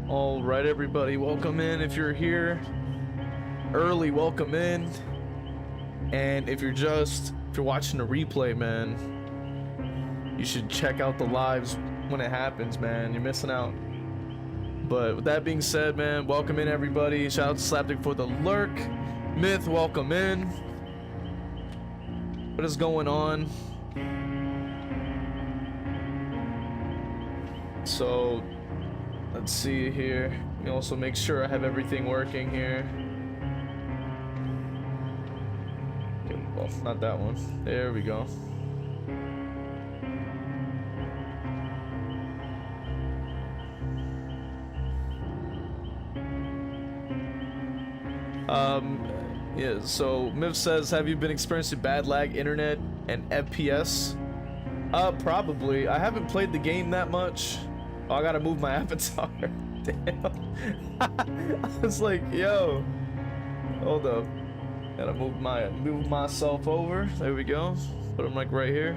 All right, everybody, welcome in. If you're here early, welcome in. And if you're watching a replay, man, you should check out the lives when it happens, man. You're missing out. But with that being said, man, welcome in, everybody. Shout out to Slapdick for the lurk. Myth, welcome in. What is going on? So let's see here. Let me also make sure I have everything working here. Okay, well, not that one. There we go. Yeah, so Miv says, have you been experiencing bad lag internet and FPS? Probably. I haven't played the game that much. Oh, I gotta move my avatar. Damn. I was like, yo, hold up. Gotta move myself over. There we go. Put him like right here.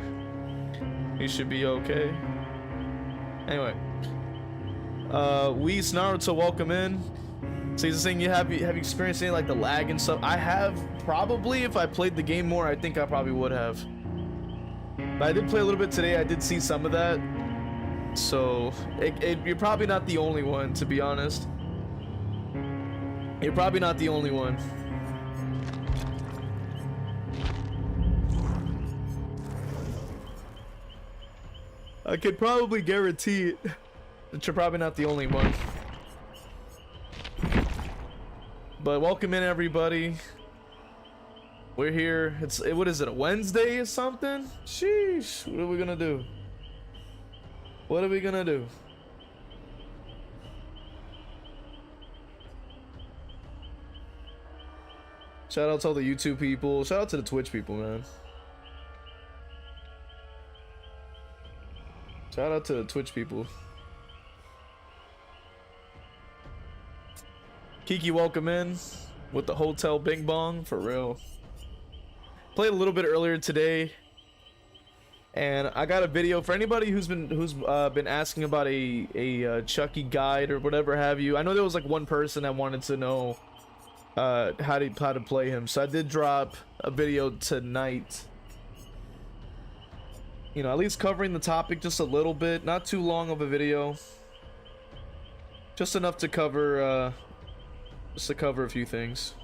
He should be okay. Anyway, Whis Naruto, welcome in. So he's saying, have you experienced any like the lag and stuff? I have, probably. If I played the game more, I think I probably would have. But I did play a little bit today. I did see some of that. So you're probably not the only one, to be honest. You're probably not the only one. I could probably guarantee it that you're probably not the only one. But welcome in, everybody. We're here. What is it, a Wednesday or something? Sheesh. What are we gonna do? What are we gonna do? Shout out to all the YouTube people. Shout out to the Twitch people, man. Shout out to the Twitch people. Kiki, welcome in with the Hotel Bing Bong, for real. Played a little bit earlier today, and I got a video for anybody who's been asking about a Chucky guide or whatever have you. I know there was like one person that wanted to know how to play him, so I did drop a video tonight. You know, at least covering the topic just a little bit, not too long of a video, just enough to cover a few things.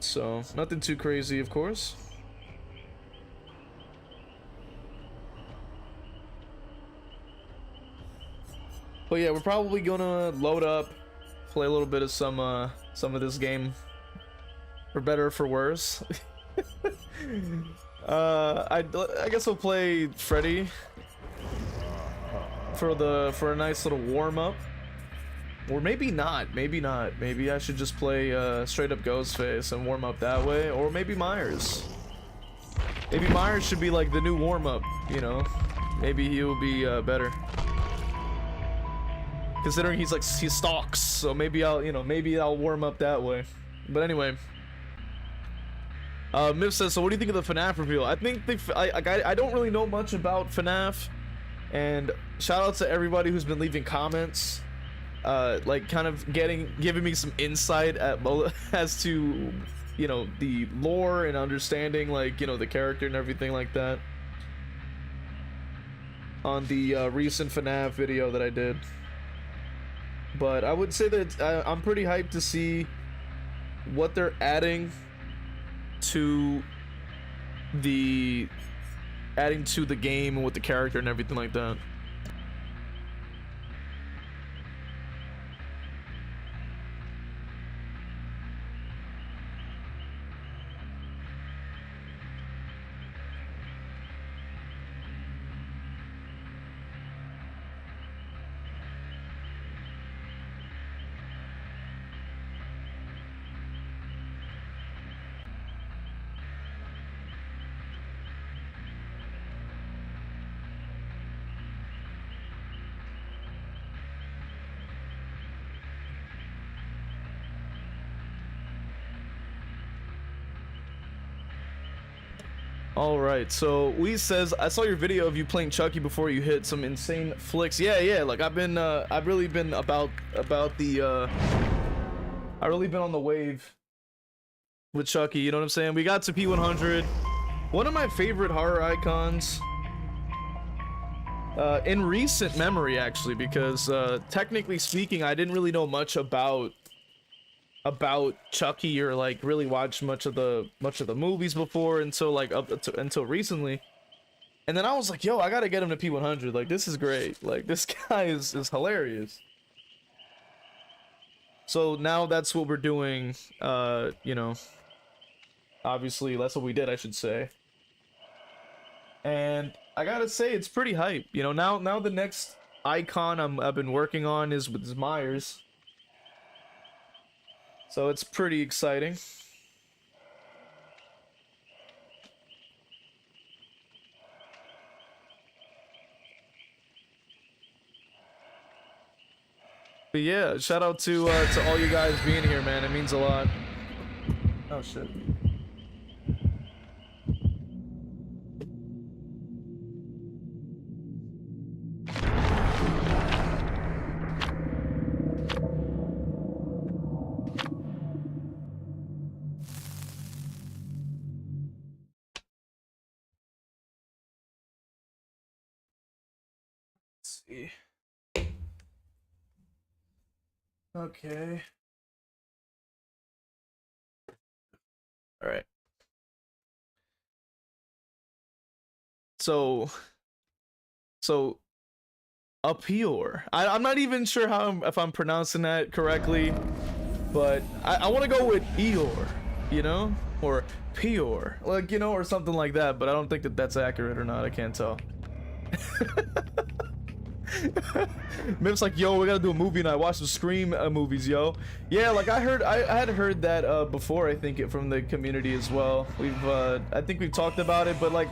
So nothing too crazy, of course. But yeah, we're probably gonna load up, play a little bit of some of this game, for better or for worse. I guess we'll play Freddy for a nice little warm up, or maybe not. Maybe I should just play straight up Ghostface and warm up that way, or maybe Myers. Maybe Myers should be like the new warm up. You know, maybe he'll be better. Considering he stalks, so maybe I'll warm up that way. But anyway, Miv says, so what do you think of the FNAF reveal? I think I don't really know much about FNAF, and shout out to everybody who's been leaving comments, like kind of giving me some insight as to, you know, the lore and understanding, like, you know, the character and everything like that on the recent FNAF video that I did. But I would say that I'm pretty hyped to see what they're adding to the game and with the character and everything like that. All right, so Lee says, I saw your video of you playing Chucky before you hit some insane flicks. Yeah, like I've really been about the, I've really been on the wave with Chucky, you know what I'm saying? We got to P100, one of my favorite horror icons, in recent memory actually, because, technically speaking, I didn't really know much about Chucky or like really watch much of the movies before until like until recently. And then I was like, yo, I gotta get him to P100. Like, this is great. Like, this guy is hilarious. So now that's what we're doing. You know, obviously that's what we did, I should say. And I gotta say, it's pretty hype. You know, now the next icon I've been working on is with Myers. So it's pretty exciting. But yeah, shout out to all you guys being here, man. It means a lot. Oh shit. See. Okay. All right. So Apior. I'm not even sure if I'm pronouncing that correctly, but I want to go with Eeyore, you know, or Pior, like, you know, or something like that. But I don't think that's accurate or not. I can't tell. Mip's like, yo, we gotta do a movie night. Watch some Scream movies, yo. Yeah, like I had heard that before. I think from the community as well. I think we've talked about it, but like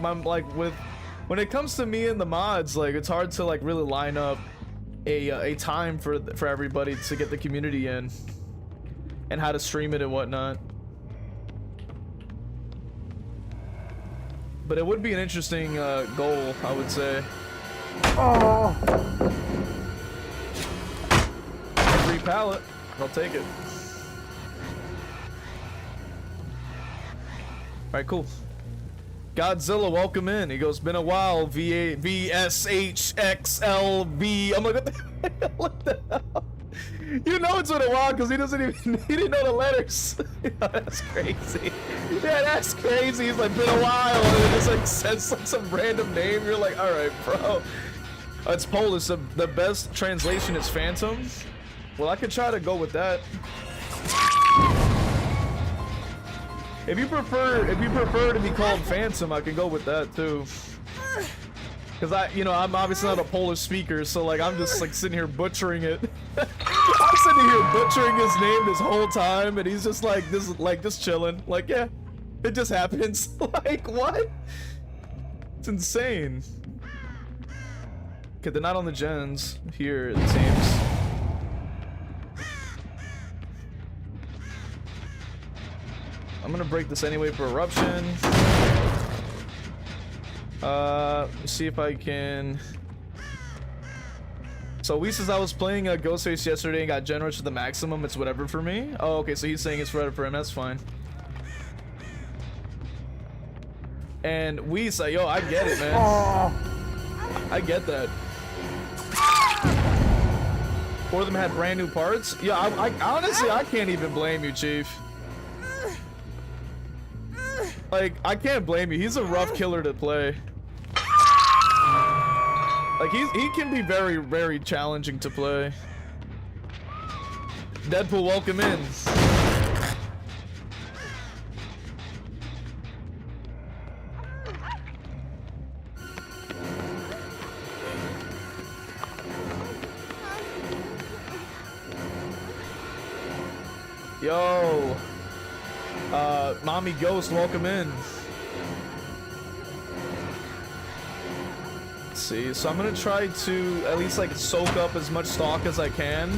when it comes to me and the mods, like it's hard to like really line up a time for everybody to get the community in and how to stream it and whatnot. But it would be an interesting goal, I would say. Oh. Free pallet. I'll take it. Alright, cool. Godzilla, welcome in. He goes, been a while, v.h.s.x. I'm like, what the hell? You know it's been a while because he didn't know the letters. Yeah, that's crazy. Yeah, that's crazy. He's like, been a while, and it just like says like some random name. You're like, all right, bro. It's Polish. The best translation is Phantom. Well, I could try to go with that. If you prefer to be called Phantom, I can go with that too. Cause I'm obviously not a Polish speaker, so like I'm just like sitting here butchering it. I'm sitting here butchering his name this whole time, and he's just like just chilling. Like, yeah, it just happens. Like, what? It's insane. Okay, they're not on the gens here, it seems. I'm gonna break this anyway for eruption. See if I can. So Lee says I was playing Ghostface yesterday and got generous to the maximum. It's whatever for me. Oh, okay. So he's saying it's whatever for him. That's fine. And we say, yo, I get it, man. I get that. Four of them had brand new parts. Yeah, I honestly, I can't even blame you, Chief. Like, I can't blame you. He's a rough killer to play. Like, he can be very, very challenging to play. Deadpool, welcome in. Yo. Mommy Ghost, welcome in. Let's see, so I'm gonna try to at least like soak up as much stock as I can,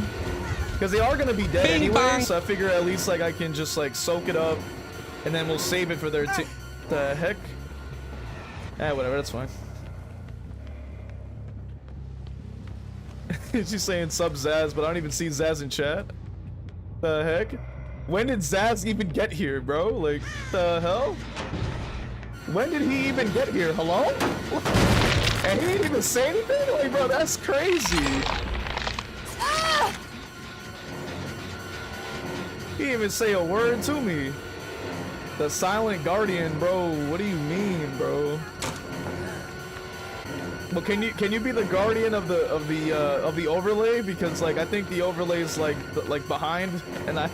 because they are gonna be dead anyway. So I figure at least like I can just like soak it up, and then we'll save it for their the heck. Eh, whatever, that's fine. She's saying sub Zaz, but I don't even see Zaz in chat. The heck? When did Zaz even get here, bro? Like, the hell? When did he even get here? Hello? And he didn't even say anything? Like, bro, that's crazy. He didn't even say a word to me. The silent guardian, bro. What do you mean, bro? Well, can you be the guardian of the overlay? Because like I think the overlay is like behind, and I.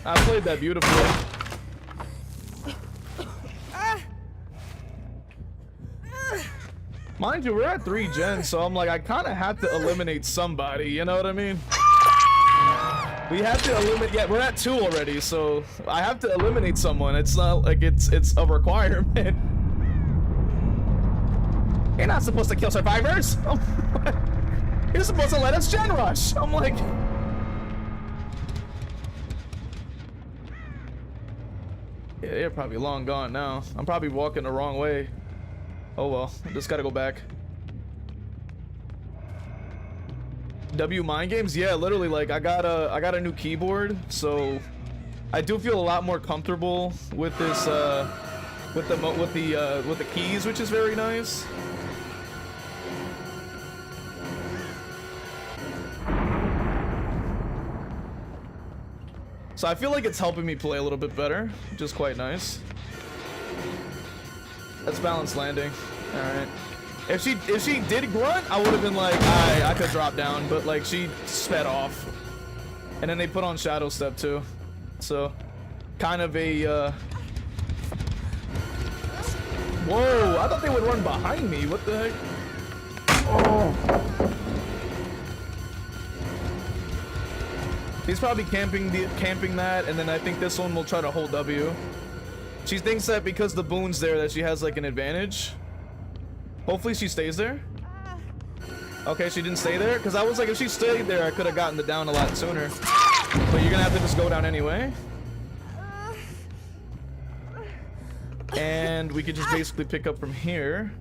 I played that beautifully. Mind you, we're at 3 gens, so I'm like, I kind of have to eliminate somebody, you know what I mean? We have to eliminate, yeah, we're at 2 already, so I have to eliminate someone. It's not like it's a requirement. You're not supposed to kill survivors. You're supposed to let us gen rush. I'm like... Yeah, they're probably long gone now. I'm probably walking the wrong way. Oh well, just gotta go back. W Mind Games? Yeah, literally, like I got a new keyboard, so I do feel a lot more comfortable with this with the keys, which is very nice. So I feel like it's helping me play a little bit better, which is quite nice. That's balanced landing. All right. If she did grunt, I would have been like, I could drop down, but like she sped off. And then they put on shadow step too. So kind of a whoa, I thought they would run behind me. What the heck? Oh. He's probably camping that, and then I think this one will try to hold W. She thinks that because the boon's there that she has like an advantage. Hopefully she stays there. Okay, she didn't stay there, because I was like, if she stayed there, I could have gotten the down a lot sooner. But you're gonna have to just go down anyway. And we could just basically pick up from here.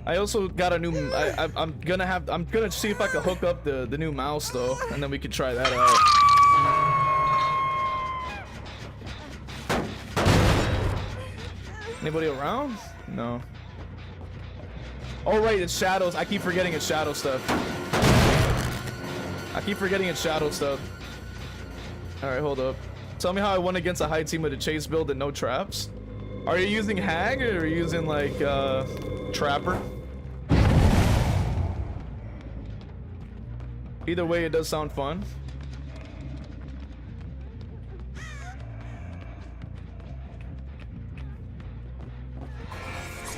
I also got a new. I'm gonna see if I can hook up the new mouse though, and then we can try that out. Anybody around? No. Oh right, it's shadows. I keep forgetting it's shadow stuff. All right, hold up. Tell me how I won against a high team with a chase build and no traps. Are you using Hag or are you using like Trapper? Either way, it does sound fun.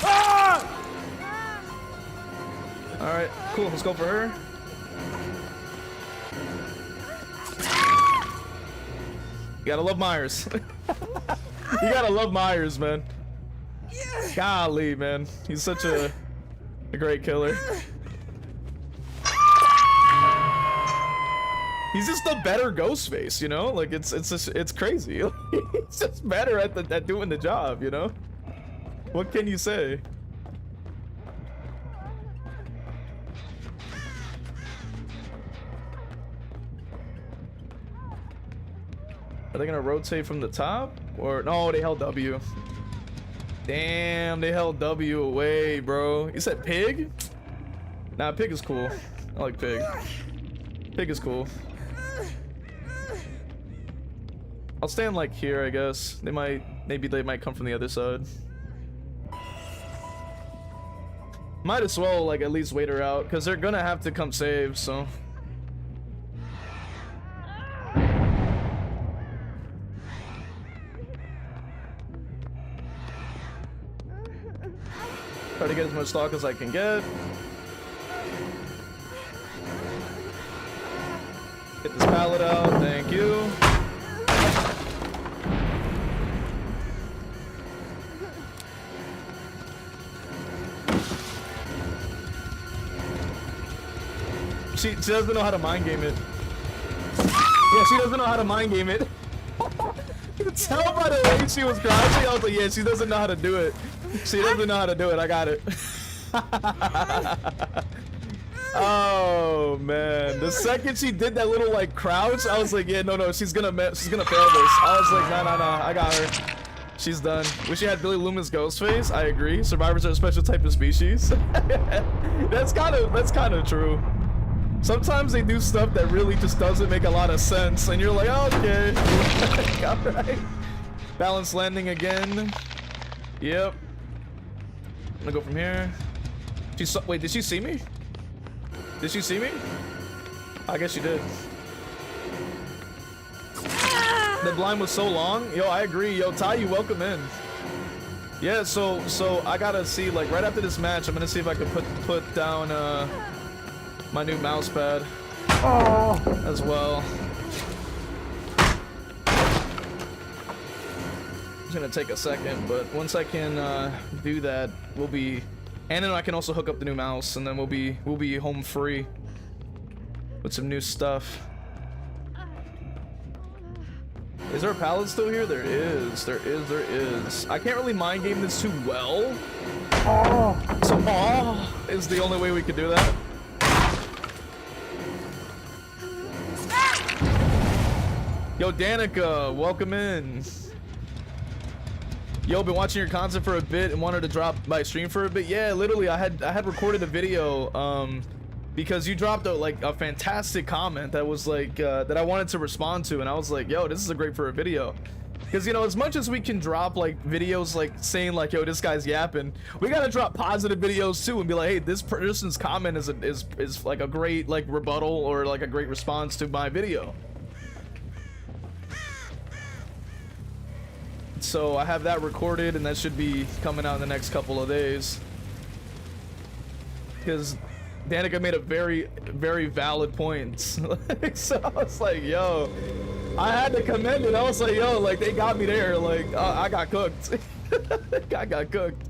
Ah! All right, cool. Let's go for her. You gotta love Myers. You gotta love Myers, man. Golly, man. He's such a great killer. He's just a better Ghostface, you know? Like it's crazy. He's just better at doing the job, you know? What can you say? Are they gonna rotate from the top? Or no, they held W. Damn, they held W away, bro. You said Pig? Nah, Pig is cool. I like Pig. Pig is cool. I'll stand like here, I guess. Maybe they might come from the other side. Might as well like at least wait her out, because they're gonna have to come save, so. Try to get as much stock as I can get. Get this pallet out. Thank you. She doesn't know how to mind game it. Yeah, she doesn't know how to mind game it. You can tell by the way she was crouching. I was like, yeah, she doesn't know how to do it. She doesn't know how to do it. I got it. Oh man, the second she did that little like crouch, I was like, yeah, no, she's gonna fail this. I was like, no, I got her. She's done. Wish she had Billy Loomis Ghostface. I agree. Survivors are a special type of species. That's kind of true. Sometimes they do stuff that really just doesn't make a lot of sense, and you're like, oh, okay, all right. Balance landing again. Yep. I'm gonna go from here. Wait, did she see me? Did she see me? I guess she did. The blind was so long. Yo, I agree. Yo, Ty, you welcome in. Yeah, so I gotta see, like, right after this match, I'm gonna see if I can put down my new mouse pad as well. It's gonna take a second, but once I can do that, we'll be. And then I can also hook up the new mouse, and then we'll be home free with some new stuff. Is there a pallet still here? There is. I can't really mind game this too well. So is the only way we could do that. Yo, Danica, welcome in. Yo, been watching your content for a bit and wanted to drop my stream for a bit. Yeah, literally, I had recorded a video because you dropped a fantastic comment that was like that I wanted to respond to, and I was like, yo, this is a great for a video. Because, you know, as much as we can drop like videos like saying like, yo, this guy's yapping, we gotta drop positive videos too and be like, hey, this person's comment is like a great like rebuttal or like a great response to my video. So I have that recorded, and that should be coming out in the next couple of days. Because Danica made a very, very valid point. So I was like, yo, I had to commend it. I was like, yo, like they got me there. Like I got cooked. I got cooked.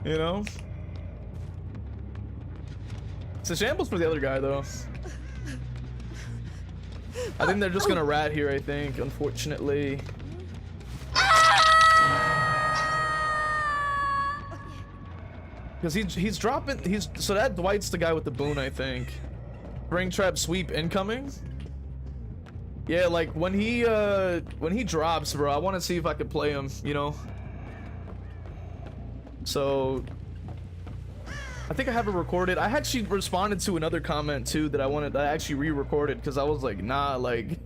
You know? It's a shambles for the other guy though. I think they're just gonna rat here, I think, unfortunately. Because he's dropping, so that Dwight's the guy with the boon, I think. Spring trap sweep incoming. Yeah, like when he drops, bro, I want to see if I could play him, you know. So I think I have it recorded. I actually responded to another comment too that I actually re-recorded because I was like, nah, like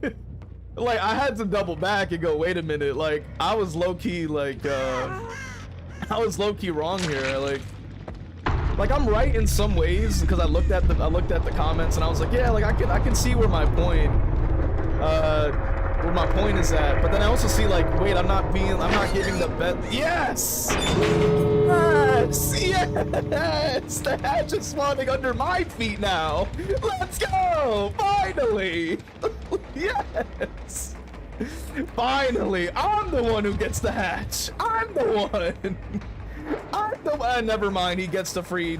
like I had to double back and go, wait a minute, like I was low-key like I was low-key wrong here, like I'm right in some ways because I looked at the comments and I was like, yeah, like I can see where my point is at, but then I also see like, wait, I'm not giving the bet. Yes, the hatch is spawning under my feet now. Let's go, finally. Yes, finally, I'm the one who gets the hatch. I'm the one. Never mind, he gets the free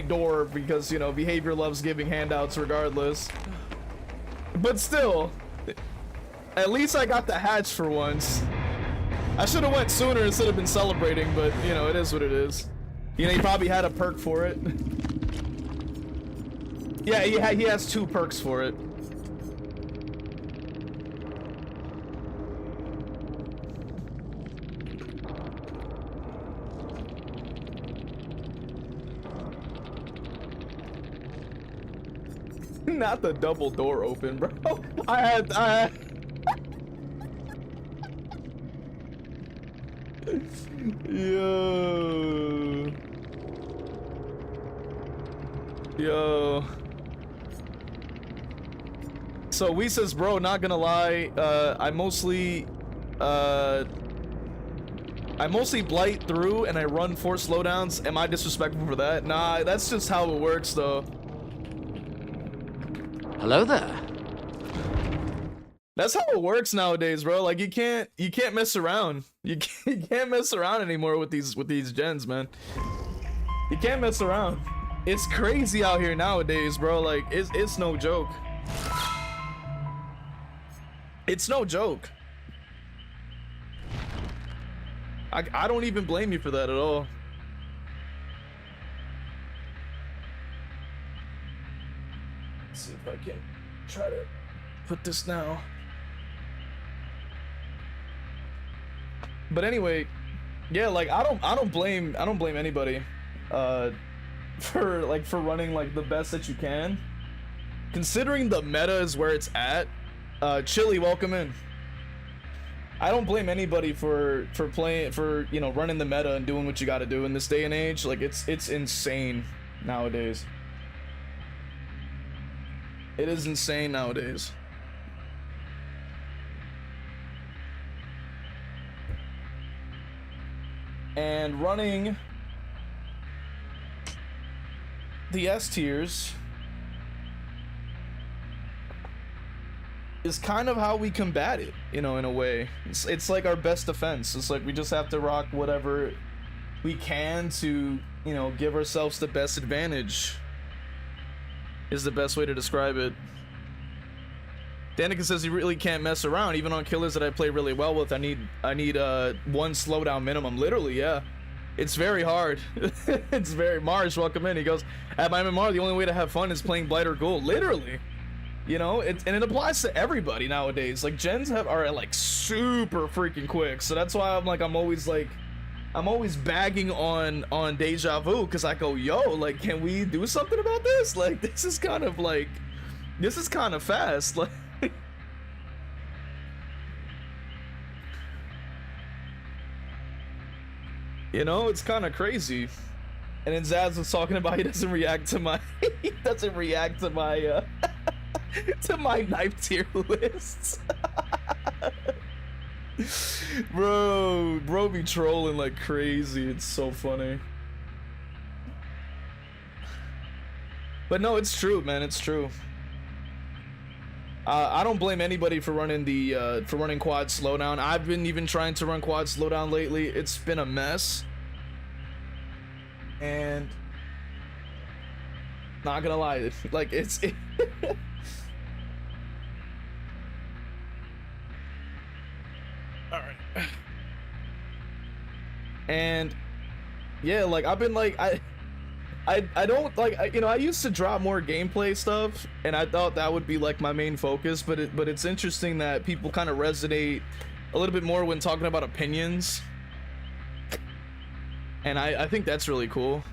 door because, you know, behavior loves giving handouts regardless. But still, at least I got the hatch for once. I should have went sooner instead of been celebrating, but you know, it is what it is. You know, he probably had a perk for it. Yeah, he has 2 perks for it. Not the double door open, bro. I had Yo. So we says, bro, not gonna lie, I mostly blight through and I run 4 slowdowns. Am I disrespectful for that? Nah, that's just how it works though. Hello there. That's how it works nowadays, bro. Like you can't mess around. You can't mess around anymore with these gens, man. You can't mess around. It's crazy out here nowadays, bro. Like it's no joke. It's no joke. I don't even blame you for that at all. Let's see if I can try to put this now. But anyway, yeah, like I don't blame anybody for running like the best that you can. Considering the meta is where it's at. Chili, welcome in. I don't blame anybody for playing, for, you know, running the meta and doing what you got to do in this day and age. Like it's insane nowadays. It is insane nowadays. And running the S tiers is kind of how we combat it, you know, in a way. It's like our best defense. It's like we just have to rock whatever we can to, you know, give ourselves the best advantage, is the best way to describe it. Danica says he really can't mess around. Even on killers that I play really well with, I need one slowdown minimum. Literally, yeah. It's very hard. It's very... Mars, welcome in. He goes, at my MMR, the only way to have fun is playing Blight or Ghoul. Literally. You know, and it applies to everybody nowadays. Like, gens are like super freaking quick. So that's why I'm always bagging on Deja Vu, because I go, yo, like, can we do something about this? Like, this is kind of fast. Like, you know, it's kind of crazy. And then Zaz was talking about he doesn't react to my to my knife tier lists. bro be trolling like crazy. It's so funny. But no, it's true, man. It's true. I don't blame anybody for running quad slowdown. I've been even trying to run quad slowdown lately. It's been a mess. And not gonna lie, like it's all right. And yeah, like I've been like I don't like, you know, I used to drop more gameplay stuff, and I thought that would be like my main focus, but it's interesting that people kind of resonate a little bit more when talking about opinions, and I think that's really cool.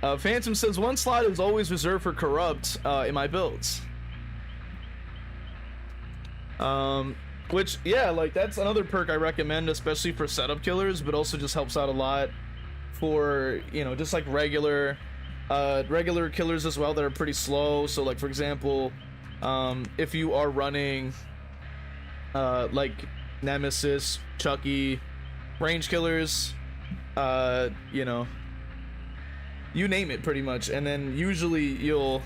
Phantom says one slot is always reserved for corrupt in my builds. Which, yeah, like that's another perk I recommend, especially for setup killers, but also just helps out a lot for, you know, just like regular killers as well that are pretty slow. So like, for example, if you are running like Nemesis, Chucky, range killers, you know, you name it pretty much, and then usually you'll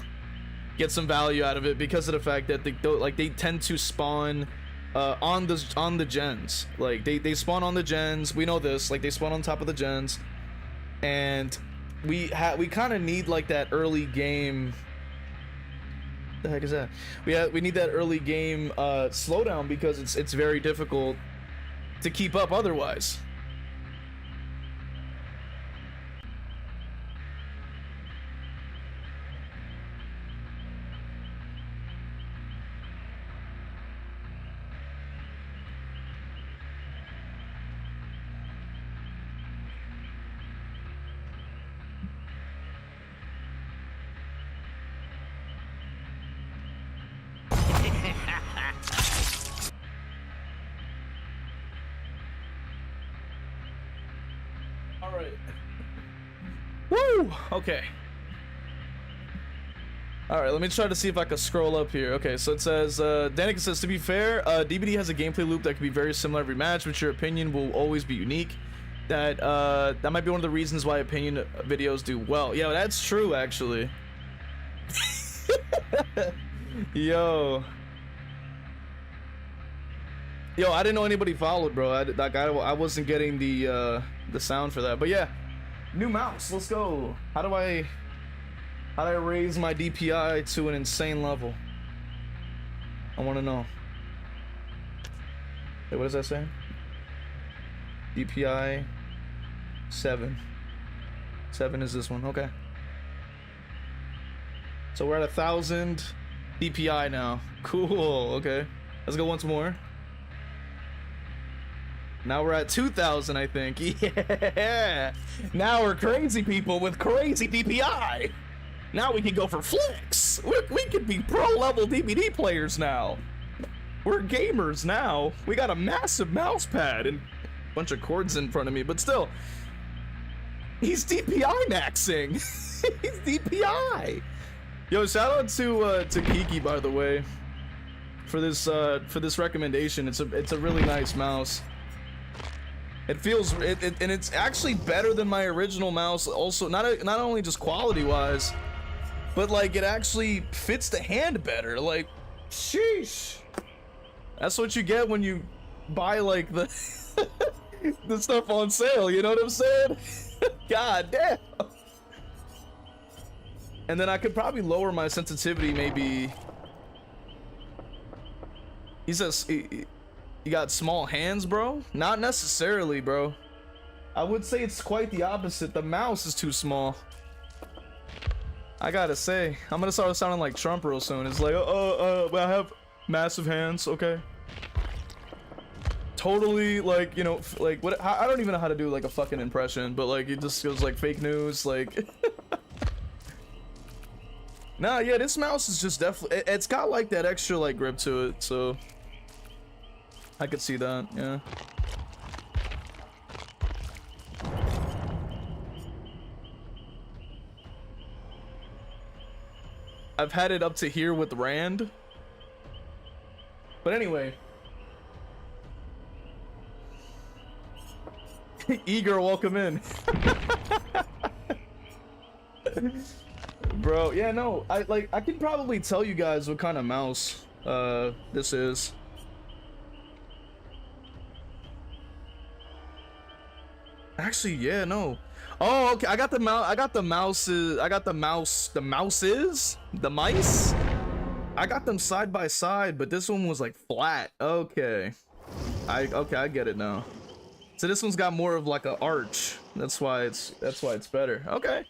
get some value out of it because of the fact that they tend to spawn on the gens. Like they spawn on the gens. We know this. Like they spawn on top of the gens. And we kind of need like that early game. The heck is that? We need that early game slowdown, because it's very difficult to keep up otherwise. Woo! Okay. Alright, let me try to see if I can scroll up here. Okay, so it says, Danica says, to be fair, DBD has a gameplay loop that can be very similar every match, but your opinion will always be unique. That might be one of the reasons why opinion videos do well. Yeah, that's true, actually. Yo. Yo, I didn't know anybody followed, bro. I wasn't getting the sound for that. But yeah, new mouse. Let's go. How do I raise my DPI to an insane level? I want to know. Wait, what does that say? DPI 7. 7 is this one. Okay. So we're at 1,000 DPI now. Cool. Okay. Let's go once more. Now we're at 2,000, I think. Yeah. Now we're crazy people with crazy DPI. Now we can go for flicks. We could be pro level DVD players now. We're gamers now. We got a massive mouse pad and a bunch of cords in front of me, but still, he's DPI maxing. He's DPI. Yo, shout out to Kiki, by the way, for this recommendation. It's a really nice mouse. It feels and it's actually better than my original mouse. Also, not only just quality wise, but like it actually fits the hand better. Like, sheesh. That's what you get when you buy like the the stuff on sale. You know what I'm saying? God damn. And then I could probably lower my sensitivity. Maybe. He says. You got small hands, bro? Not necessarily, bro. I would say it's quite the opposite. The mouse is too small. I gotta say, I'm gonna start sounding like Trump real soon. It's like, I have massive hands, okay? Totally, like, you know, like, what? I don't even know how to do, like, a fucking impression, but, like, it just feels like fake news, like... Nah, yeah, this mouse is just definitely... It's got, like, that extra, like, grip to it, so... I could see that, yeah. I've had it up to here with Rand. But anyway. E-girl, welcome in. Bro, yeah, no, I can probably tell you guys what kind of mouse this is. Actually, yeah, no. Oh, okay. I got the mouse. I got the mouses. I got the mouse. The mouses. The mice. I got them side by side, but this one was like flat. Okay. Okay. I get it now. So this one's got more of like an arch. That's why it's better. Okay.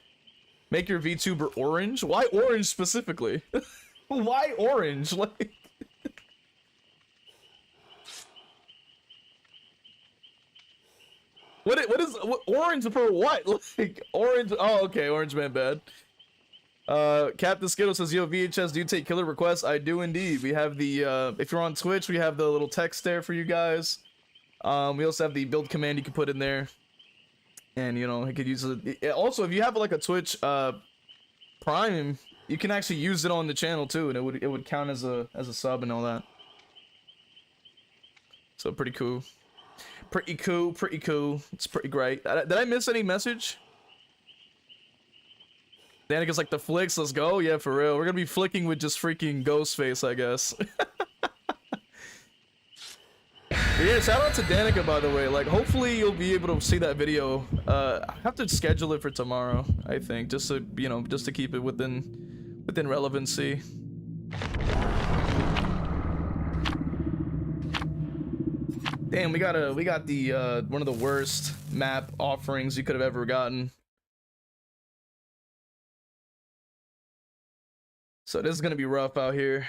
Make your VTuber orange. Why orange specifically? Why orange? Like. What orange for what? Like orange? Oh, okay, orange man bad. Captain Skittle says, "Yo, VHS, do you take killer requests?" I do indeed. We have the if you're on Twitch, we have the little text there for you guys. We also have the build command you can put in there, and you know, you could use it. Also, if you have like a Twitch Prime, you can actually use it on the channel too, and it would count as a sub and all that. So pretty cool. Pretty cool. It's pretty great. Did I miss any message? Danica's like, the flicks, let's go. Yeah, for real. We're gonna be flicking with just freaking Ghostface, I guess. Yeah, shout out to Danica, by the way. Like, hopefully you'll be able to see that video. I have to schedule it for tomorrow, I think, just to, you know, just to keep it within relevancy. Damn, we got the one of the worst map offerings you could have ever gotten. So this is gonna be rough out here.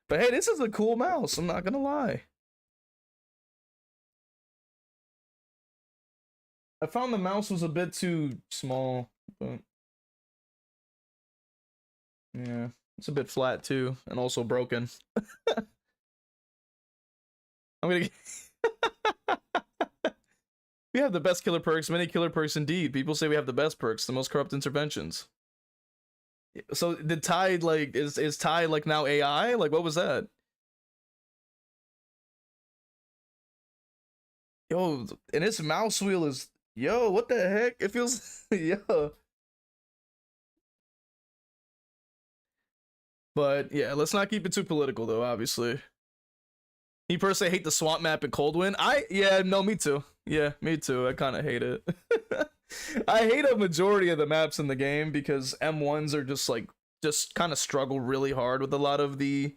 But hey, this is a cool mouse, I'm not gonna lie. I found the mouse was a bit too small, but yeah, it's a bit flat too, and also broken. I'm gonna get... We have the best killer perks, many killer perks indeed. People say we have the best perks, the most corrupt interventions. So the Tide, like, is Tide like now AI? Like, what was that? Yo, and its mouse wheel is, yo, what the heck? It feels, yo. But yeah, let's not keep it too political though, obviously. You personally hate the swamp map in Coldwind? Yeah, no, me too. Yeah, me too. I kind of hate it. I hate a majority of the maps in the game because M1s are just kind of struggle really hard with a lot of the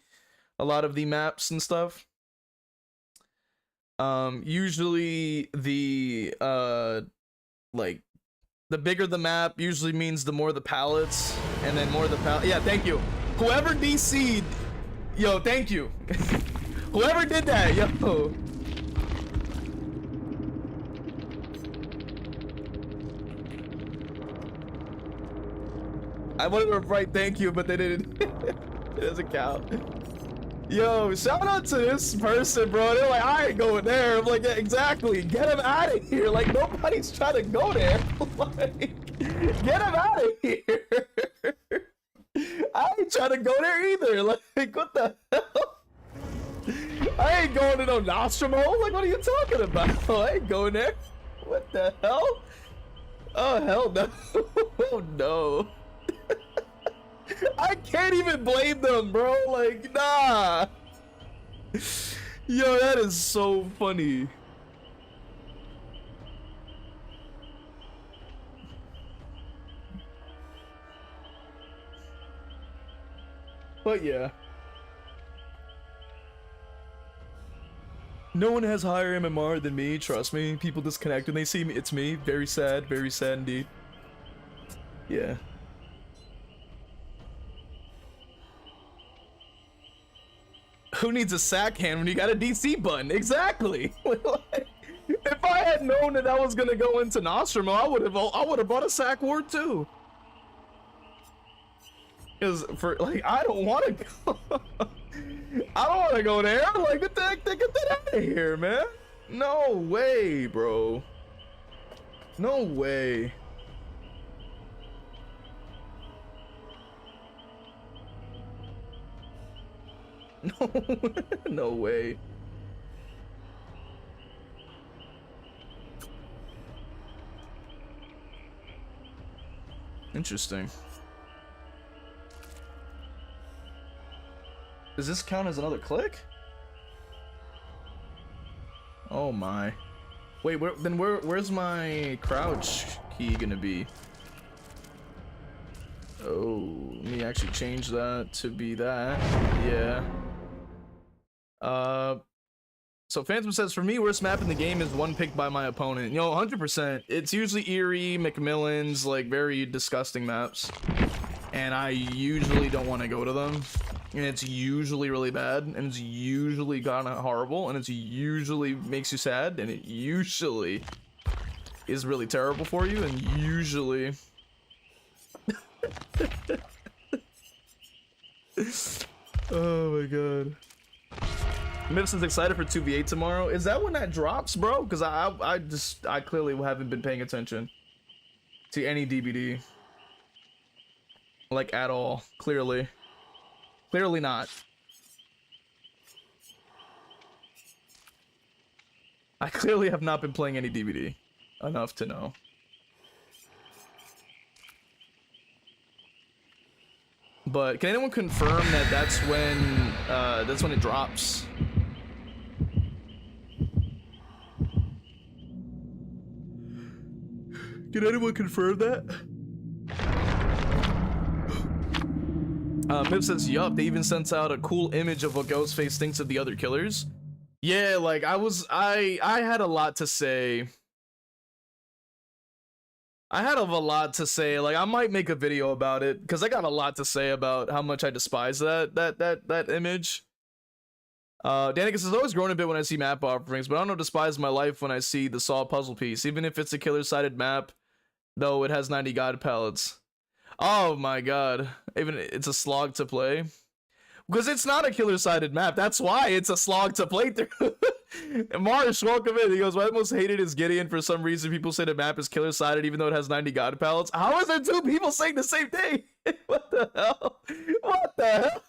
maps and stuff. Usually the like the bigger the map usually means the more the pallets, and then more the pallet. Yeah, thank you. Whoever DC'd, yo, thank you. Whoever did that, yo. I wanted to write thank you, but they didn't. It doesn't count. Yo, shout out to this person, bro. They're like, I ain't going there. I'm like, yeah, exactly. Get him out of here. Like, nobody's trying to go there. Like, get him out of here. I ain't trying to go there either. Like, what the hell? I ain't going to no Nostromo. Like, what are you talking about? I ain't going there. What the hell? Oh, hell no. Oh, no. I can't even blame them, bro. Like, nah. Yo, that is so funny. But yeah. No one has higher MMR than me, trust me. People disconnect when they see me. It's me. Very sad indeed. Yeah. Who needs a sack hand when you got a DC button? Exactly. Like, if I had known that was gonna go into Nostromo, I would have bought a sack ward too. Cause for like, I don't want to go. I don't want to go there. Like, get that out of here, man. No way, bro. No way. No, no way. Interesting. Does this count as another click? Oh my. Wait, where's my crouch key gonna be? Oh, let me actually change that to be that. Yeah. So Phantom says, for me, worst map in the game is one picked by my opponent. You know, 100%. It's usually Erie, McMillan's, like, very disgusting maps. And I usually don't want to go to them. And it's usually really bad. And it's usually kind of horrible. And it's usually makes you sad. And it usually is really terrible for you. And usually... Oh my god. Mibson's excited for 2v8 tomorrow. Is that when that drops, bro? Because I clearly haven't been paying attention to any DBD. Like, at all. Clearly not. I clearly have not been playing any DBD enough to know. But can anyone confirm that that's when it drops? Can anyone confirm that? Mib says, yup, they even sent out a cool image of what Ghostface thinks of the other killers. Yeah, like, I had a lot to say. I had a lot to say. Like, I might make a video about it because I got a lot to say about how much I despise that image. Danica says, always grown a bit when I see map offerings, but I don't despise my life when I see the Saw puzzle piece, even if it's a killer-sided map, though it has 90 god pallets. Oh my god, even it's a slog to play. Because it's not a killer-sided map, that's why it's a slog to play through. Marsh, welcome in. He goes, what I most hated is Gideon. For some reason, people say the map is killer-sided even though it has 90 god pallets. How is there two people saying the same thing? What the hell? What the hell?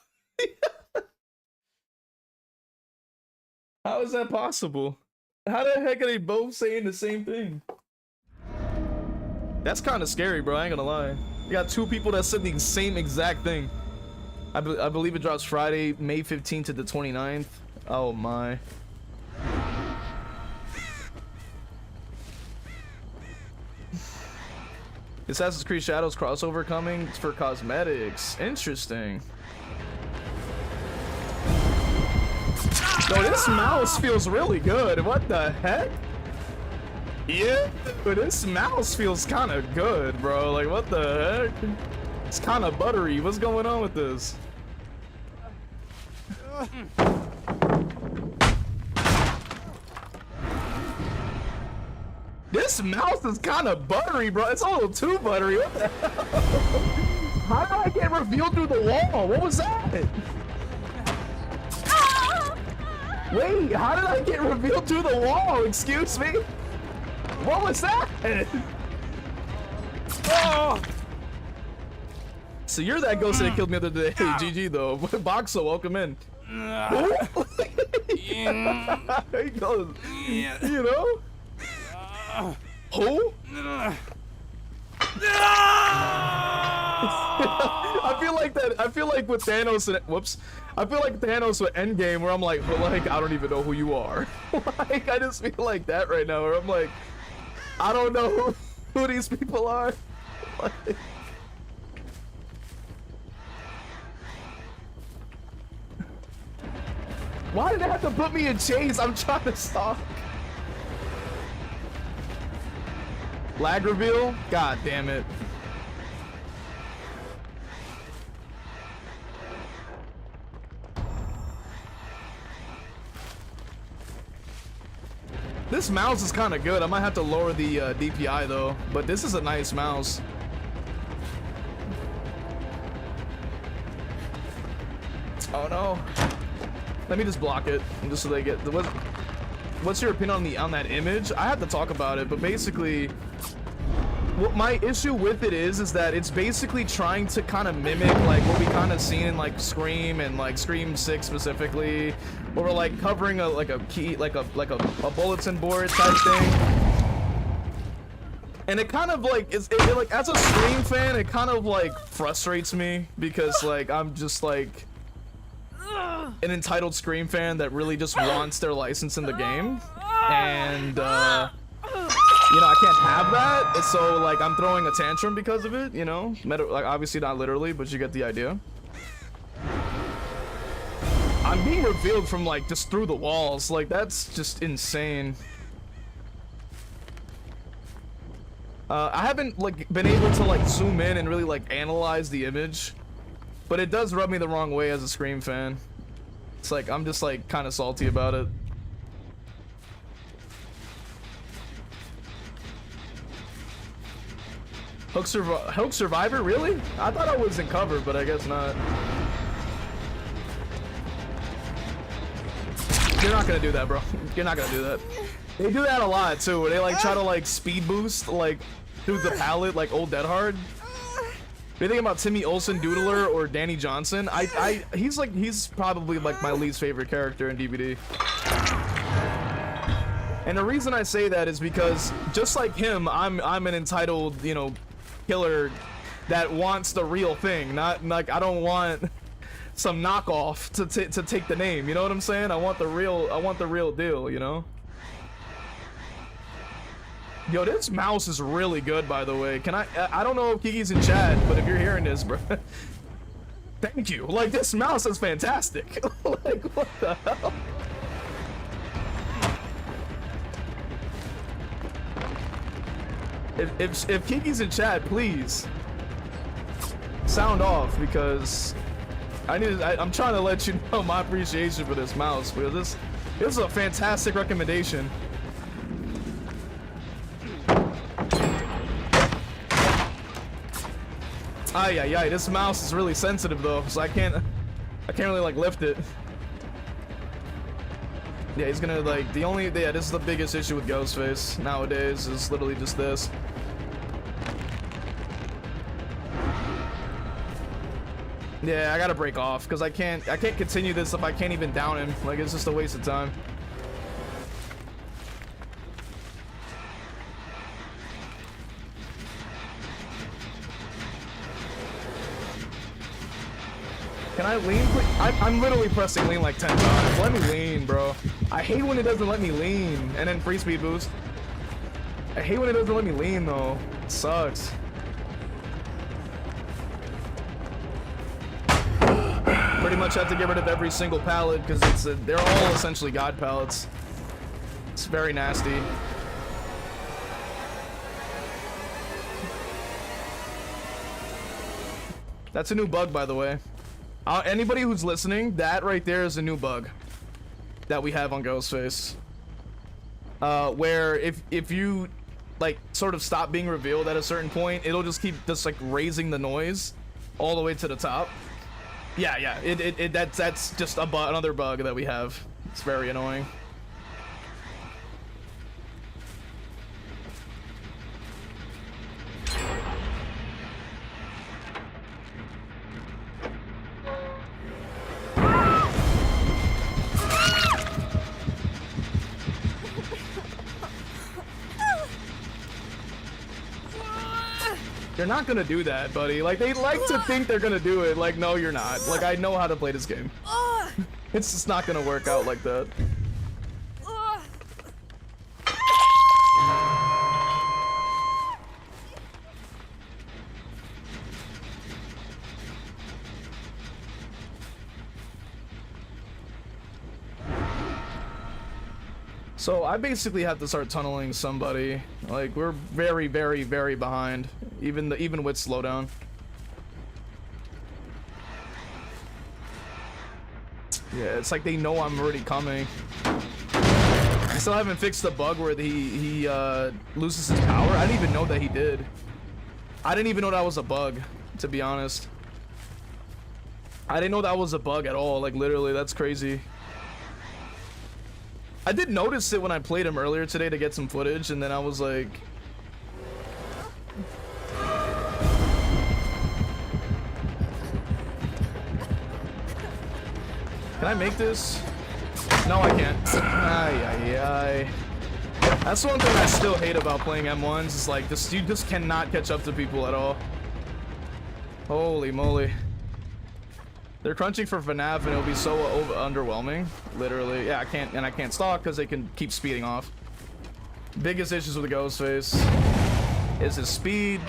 How is that possible? How the heck are they both saying the same thing? That's kind of scary, bro. I ain't gonna lie. You got two people that said the same exact thing. I believe it drops Friday, May 15th to the 29th. Oh my. Assassin's Creed Shadows crossover coming for cosmetics. Interesting. Yo, this mouse feels really good. What the heck? Yeah, but this mouse feels kind of good, bro. Like, what the heck? It's kind of buttery. What's going on with this? This mouse is kind of buttery, bro. It's a little too buttery. What the hell? How did I get revealed through the wall? What was that? Wait, how did I get revealed through the wall? Excuse me? What was that? Oh! So you're that ghost that killed me the other day. Hey, GG though. Boxo, welcome in. He goes, you know? Who? I feel like with Thanos and whoops. I feel like Thanos with Endgame where I'm like, but like I don't even know who you are. Like I just feel like that right now where I'm like, I don't know who these people are. Like, why did they have to put me in chains? I'm trying to stop. Lag reveal? God damn it. This mouse is kind of good. I might have to lower the DPI though, but this is a nice mouse. Oh no. Let me just block it, just so they get the what's your opinion on that image? I have to talk about it, but basically what my issue with it is that it's basically trying to kind of mimic like what we kind of seen in like Scream and like Scream 6 specifically, where we're like covering a a bulletin board type thing. And it kind of like it like as a Scream fan, it kind of like frustrates me because like I'm just like an entitled Scream fan that really just wants their license in the game, and you know, I can't have that, so like I'm throwing a tantrum because of it, you know, like obviously not literally, but you get the idea. I'm being revealed from like just through the walls, like that's just insane. I haven't like been able to like zoom in and really like analyze the image, but it does rub me the wrong way as a Scream fan. It's like I'm just like kind of salty about it. Hook Survivor? Really? I thought I was in cover, but I guess not. You're not gonna do that, bro. You're not gonna do that. They do that a lot too, where they like try to like speed boost like through the palette like Old Dead Hard. You think about Timmy Olsen Doodler or Danny Johnson? He's probably like my least favorite character in DVD. And the reason I say that is because just like him, I'm an entitled, you know, killer that wants the real thing, not like I don't want some knockoff to take the name, you know what I'm saying? I want the real deal, you know? Yo, this mouse is really good, by the way. Can I don't know if Kiki's in chat, but if you're hearing this, bro, thank you. Like, this mouse is fantastic. Like, what the hell? If Kiki's in chat, please sound off, because I'm trying to let you know my appreciation for this mouse, because this is a fantastic recommendation. Ay, this mouse is really sensitive though, so I can't really like lift it. Yeah, he's gonna like this is the biggest issue with Ghostface nowadays, is literally just this. Yeah, I gotta break off because I can't continue this if I can't even down him. Like, it's just a waste of time. Can Can I lean, please? I'm literally pressing lean like 10 times. Let me lean, bro. I hate when it doesn't let me lean. And then free speed boost. I hate when it doesn't let me lean, though. It sucks. Pretty much have to get rid of every single pallet because they're all essentially god pallets. It's very nasty. That's a new bug, by the way. Anybody who's listening, that right there is a new bug that we have on Ghostface. Where if you like sort of stop being revealed at a certain point, it'll just keep like raising the noise all the way to the top. Yeah, that's just another bug that we have. It's very annoying. You're not gonna do that, buddy. Like, they like to think they're gonna do it. Like, no, you're not. Like, I know how to play this game. It's just not gonna work out like that. So I basically have to start tunneling somebody. Like, we're very, very, very behind, even with slowdown. Yeah, it's like they know I'm already coming. I still haven't fixed the bug where he loses his power. I didn't even know that he did. I didn't even know that was a bug, to be honest. I didn't know that was a bug at all. Like, literally, that's crazy. I did notice it when I played him earlier today to get some footage, and then I was like... Can I make this? No, I can't. Ay. That's one thing I still hate about playing M1s, is like, you just cannot catch up to people at all. Holy moly. They're crunching for FNAF and it'll be so underwhelming. Literally. Yeah, I can't stalk because they can keep speeding off. Biggest issues with the Ghostface is his speed.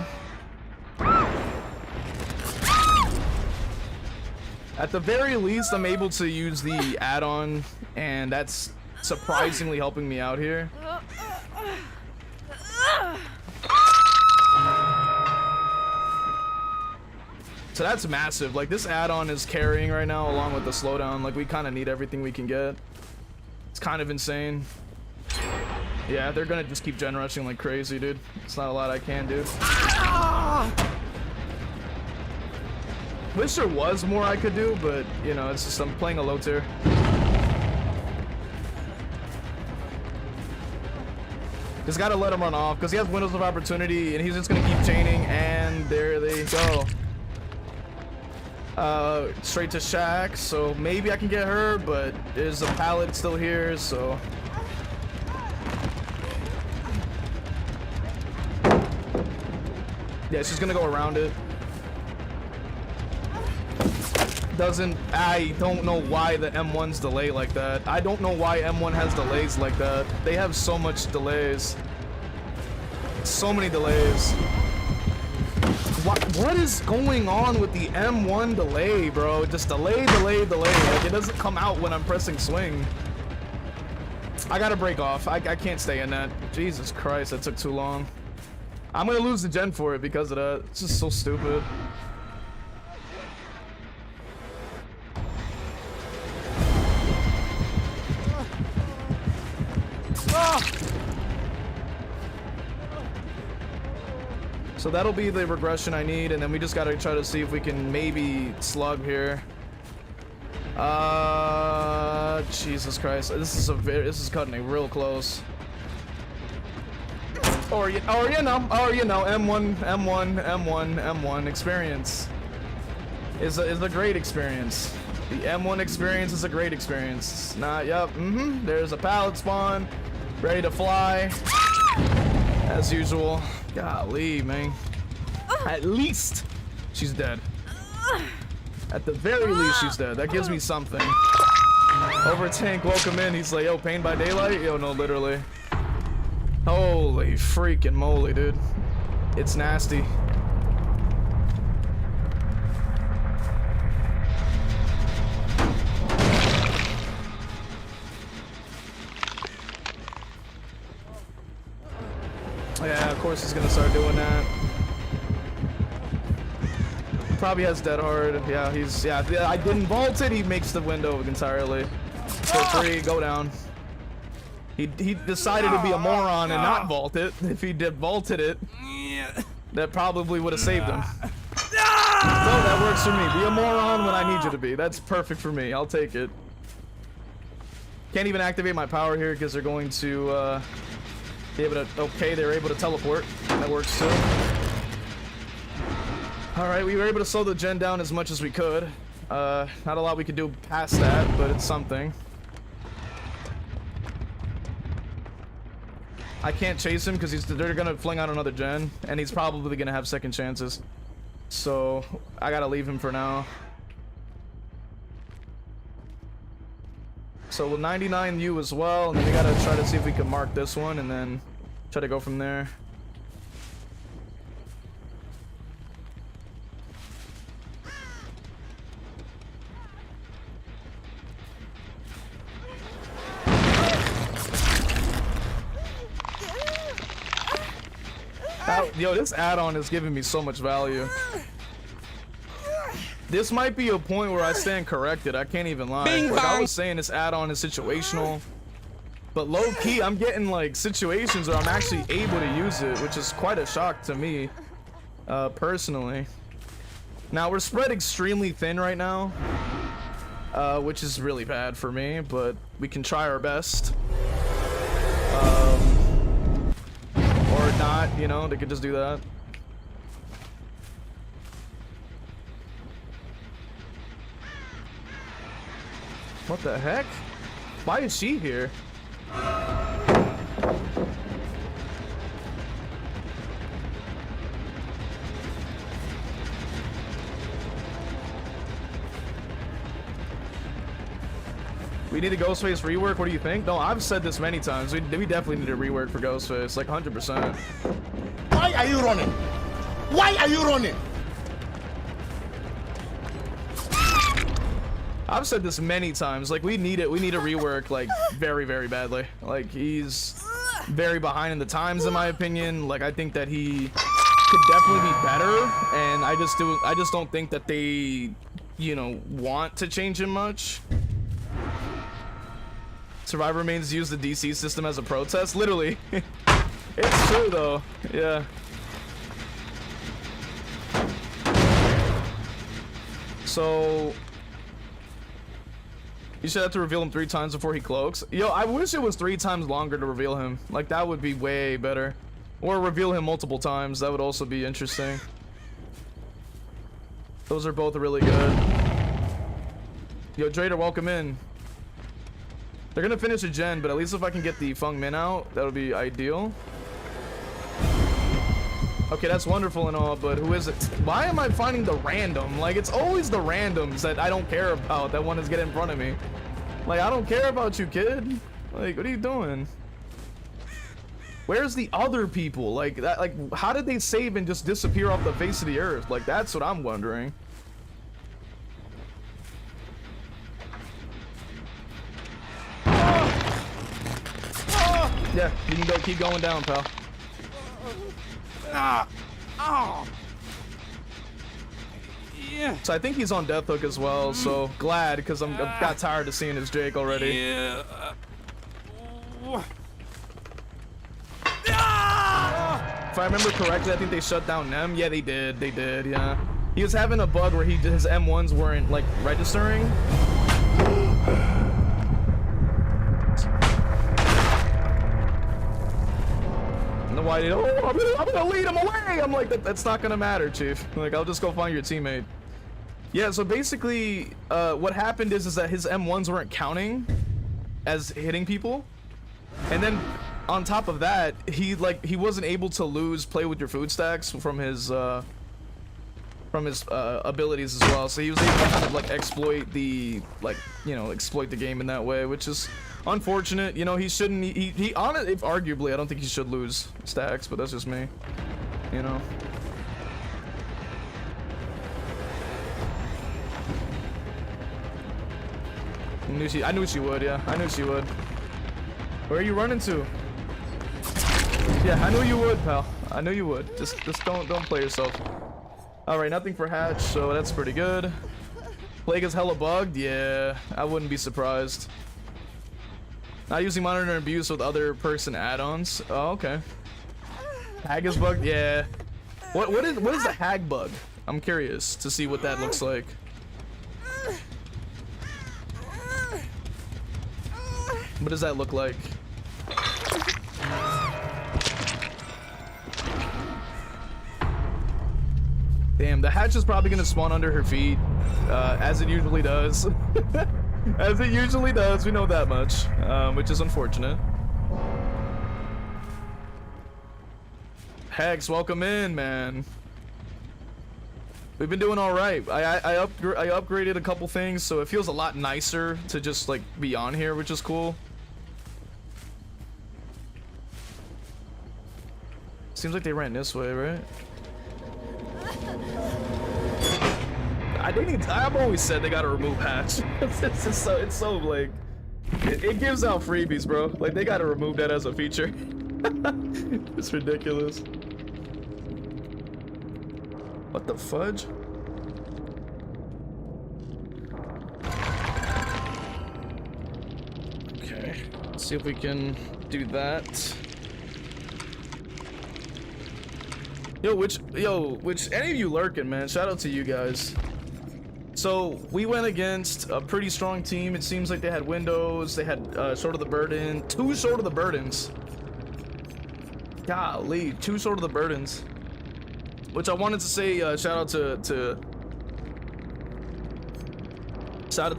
At the very least, I'm able to use the add-on, and that's surprisingly helping me out here. So that's massive. Like, this add-on is carrying right now along with the slowdown. Like, we kind of need everything we can get. It's kind of insane. Yeah, they're gonna just keep gen rushing like crazy, dude. It's not a lot I can do. Wish there was more I could do, but, you know, it's just I'm playing a low tier. Just gotta let him run off, because he has windows of opportunity, and he's just gonna keep chaining, and there they go. Straight to Shack, so maybe I can get her, but there's a pallet still here, so... Yeah, she's gonna go around it. I don't know why the M1's delay like that. I don't know why M1 has delays like that. They have so much delays. So many delays. What is going on with the M1 delay, bro? Just delay. Like, it doesn't come out when I'm pressing swing. I gotta break off. I can't stay in that. Jesus Christ, that took too long. I'm gonna lose the gen for it because of that. It's just so stupid. So that'll be the regression I need, and then we just gotta try to see if we can maybe slug here. Jesus Christ, this is cutting it real close. Or you know, M1 experience is a great experience. The M1 experience is a great experience. It's not, yep, there's a pallet spawn, ready to fly, as usual. Golly, man. At least she's dead. At the very least, she's dead. That gives me something. Over tank, welcome in. He's like, yo, pain by daylight? Yo, no, literally. Holy freaking moly, dude. It's nasty. Yeah, of course he's gonna start doing that. Probably has dead hard. Yeah, I didn't vault it. He makes the window entirely. For free, go down. He decided to be a moron and not vault it. If he did vaulted it, that probably would have saved him. So that works for me. Be a moron when I need you to be. That's perfect for me. I'll take it. Can't even activate my power here because they're going to be able to. Okay, they're able to teleport. That works too. All right, we were able to slow the gen down as much as we could. Not a lot we could do past that, but it's something. I can't chase him because they're gonna fling out another gen, and he's probably gonna have second chances. So I gotta leave him for now. So we'll 99 you as well, and then we gotta try to see if we can mark this one, and then try to go from there. Yo, this add-on is giving me so much value. This might be a point where I stand corrected. I can't even lie. Like I was saying, this add-on is situational, but low-key, I'm getting like situations where I'm actually able to use it, which is quite a shock to me, personally. Now we're spread extremely thin right now, which is really bad for me, but we can try our best. Or not, you know, they could just do that. What the heck? Why is she here? We need a Ghostface rework. What do you think? No, I've said this many times. We definitely need a rework for Ghostface, like 100%. Why are you running? Why are you running? I've said this many times. Like we need it. We need a rework, like very, very badly. Like he's very behind in the times, in my opinion. Like I think that he could definitely be better, and I just don't think that they, you know, want to change him much. Survivor remains use the DC system as a protest. Literally. It's true though. Yeah. So you should have to reveal him 3 times before he cloaks. Yo, I wish it was 3 times longer to reveal him. Like that would be way better. Or reveal him multiple times. That would also be interesting. Those are both really good. Yo, Drader, welcome in. They're gonna finish a gen, but at least if I can get the Feng Min out, that would be ideal. Okay, that's wonderful and all, but who is it? Why am I finding the random? Like, it's always the randoms that I don't care about that want to get in front of me. Like, I don't care about you, kid. Like, what are you doing? Where's the other people? Like, that, like, how did they save and just disappear off the face of the earth? Like, that's what I'm wondering. Yeah, you can go, keep going down, pal. Yeah. So I think he's on death hook as well. So glad, because I got tired of seeing his Jake already. Yeah. If I remember correctly, I think they shut down Nem. Yeah, they did. They did. Yeah. He was having a bug where his M1s weren't like registering. Why did I'm gonna lead him away? I'm like, that's not gonna matter, Chief. Like, I'll just go find your teammate. Yeah, so basically, what happened is that his M1s weren't counting as hitting people, and then on top of that, he wasn't able to play with your food stacks from his from his abilities as well. So he was able to kind of like exploit the exploit the game in that way, which is unfortunate. You know, he shouldn't. He on it. Arguably, I don't think he should lose stacks, but that's just me. You know. I knew she would. Yeah, I knew she would. Where are you running to? Yeah, I knew you would, pal. I knew you would. Just don't play yourself. All right, nothing for hatch, so that's pretty good. Plague is hella bugged. Yeah, I wouldn't be surprised. Not using monitor and abuse with other person add-ons. Oh, okay. Hag is bugged. Yeah. What is the hag bug? I'm curious to see what that looks like. What does that look like? Damn, the hatch is probably gonna spawn under her feet, as it usually does. As it usually does, we know that much, which is unfortunate. Hex, welcome in, man. We've been doing all right. I upgraded a couple things, so it feels a lot nicer to just like be on here, which is cool. Seems like they ran this way, right? I've always said they gotta remove hatch. It's so like it gives out freebies, bro. Like they gotta remove that as a feature. It's ridiculous. What the fudge? Okay, let's see if we can do that. Which any of you lurking, man, shout out to you guys. So we went against a pretty strong team. It seems like they had windows, they had Sword of the Burden, 2 Sword of the Burdens. Golly, 2 Sword of the Burdens. Which I wanted to say shout out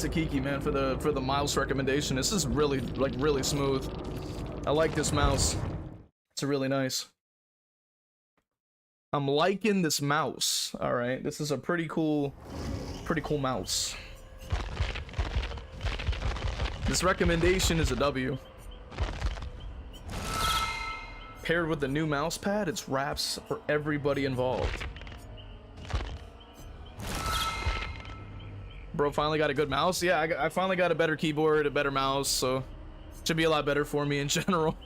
to Kiki, man, for the mouse recommendation. This is really really smooth. I like this mouse. It's really nice. I'm liking this mouse. All right, this is a pretty cool mouse. This recommendation is a W. Paired with the new mouse pad, it's wraps for everybody involved. Bro finally got a good mouse. Yeah, I finally got a better keyboard, a better mouse, so should be a lot better for me in general.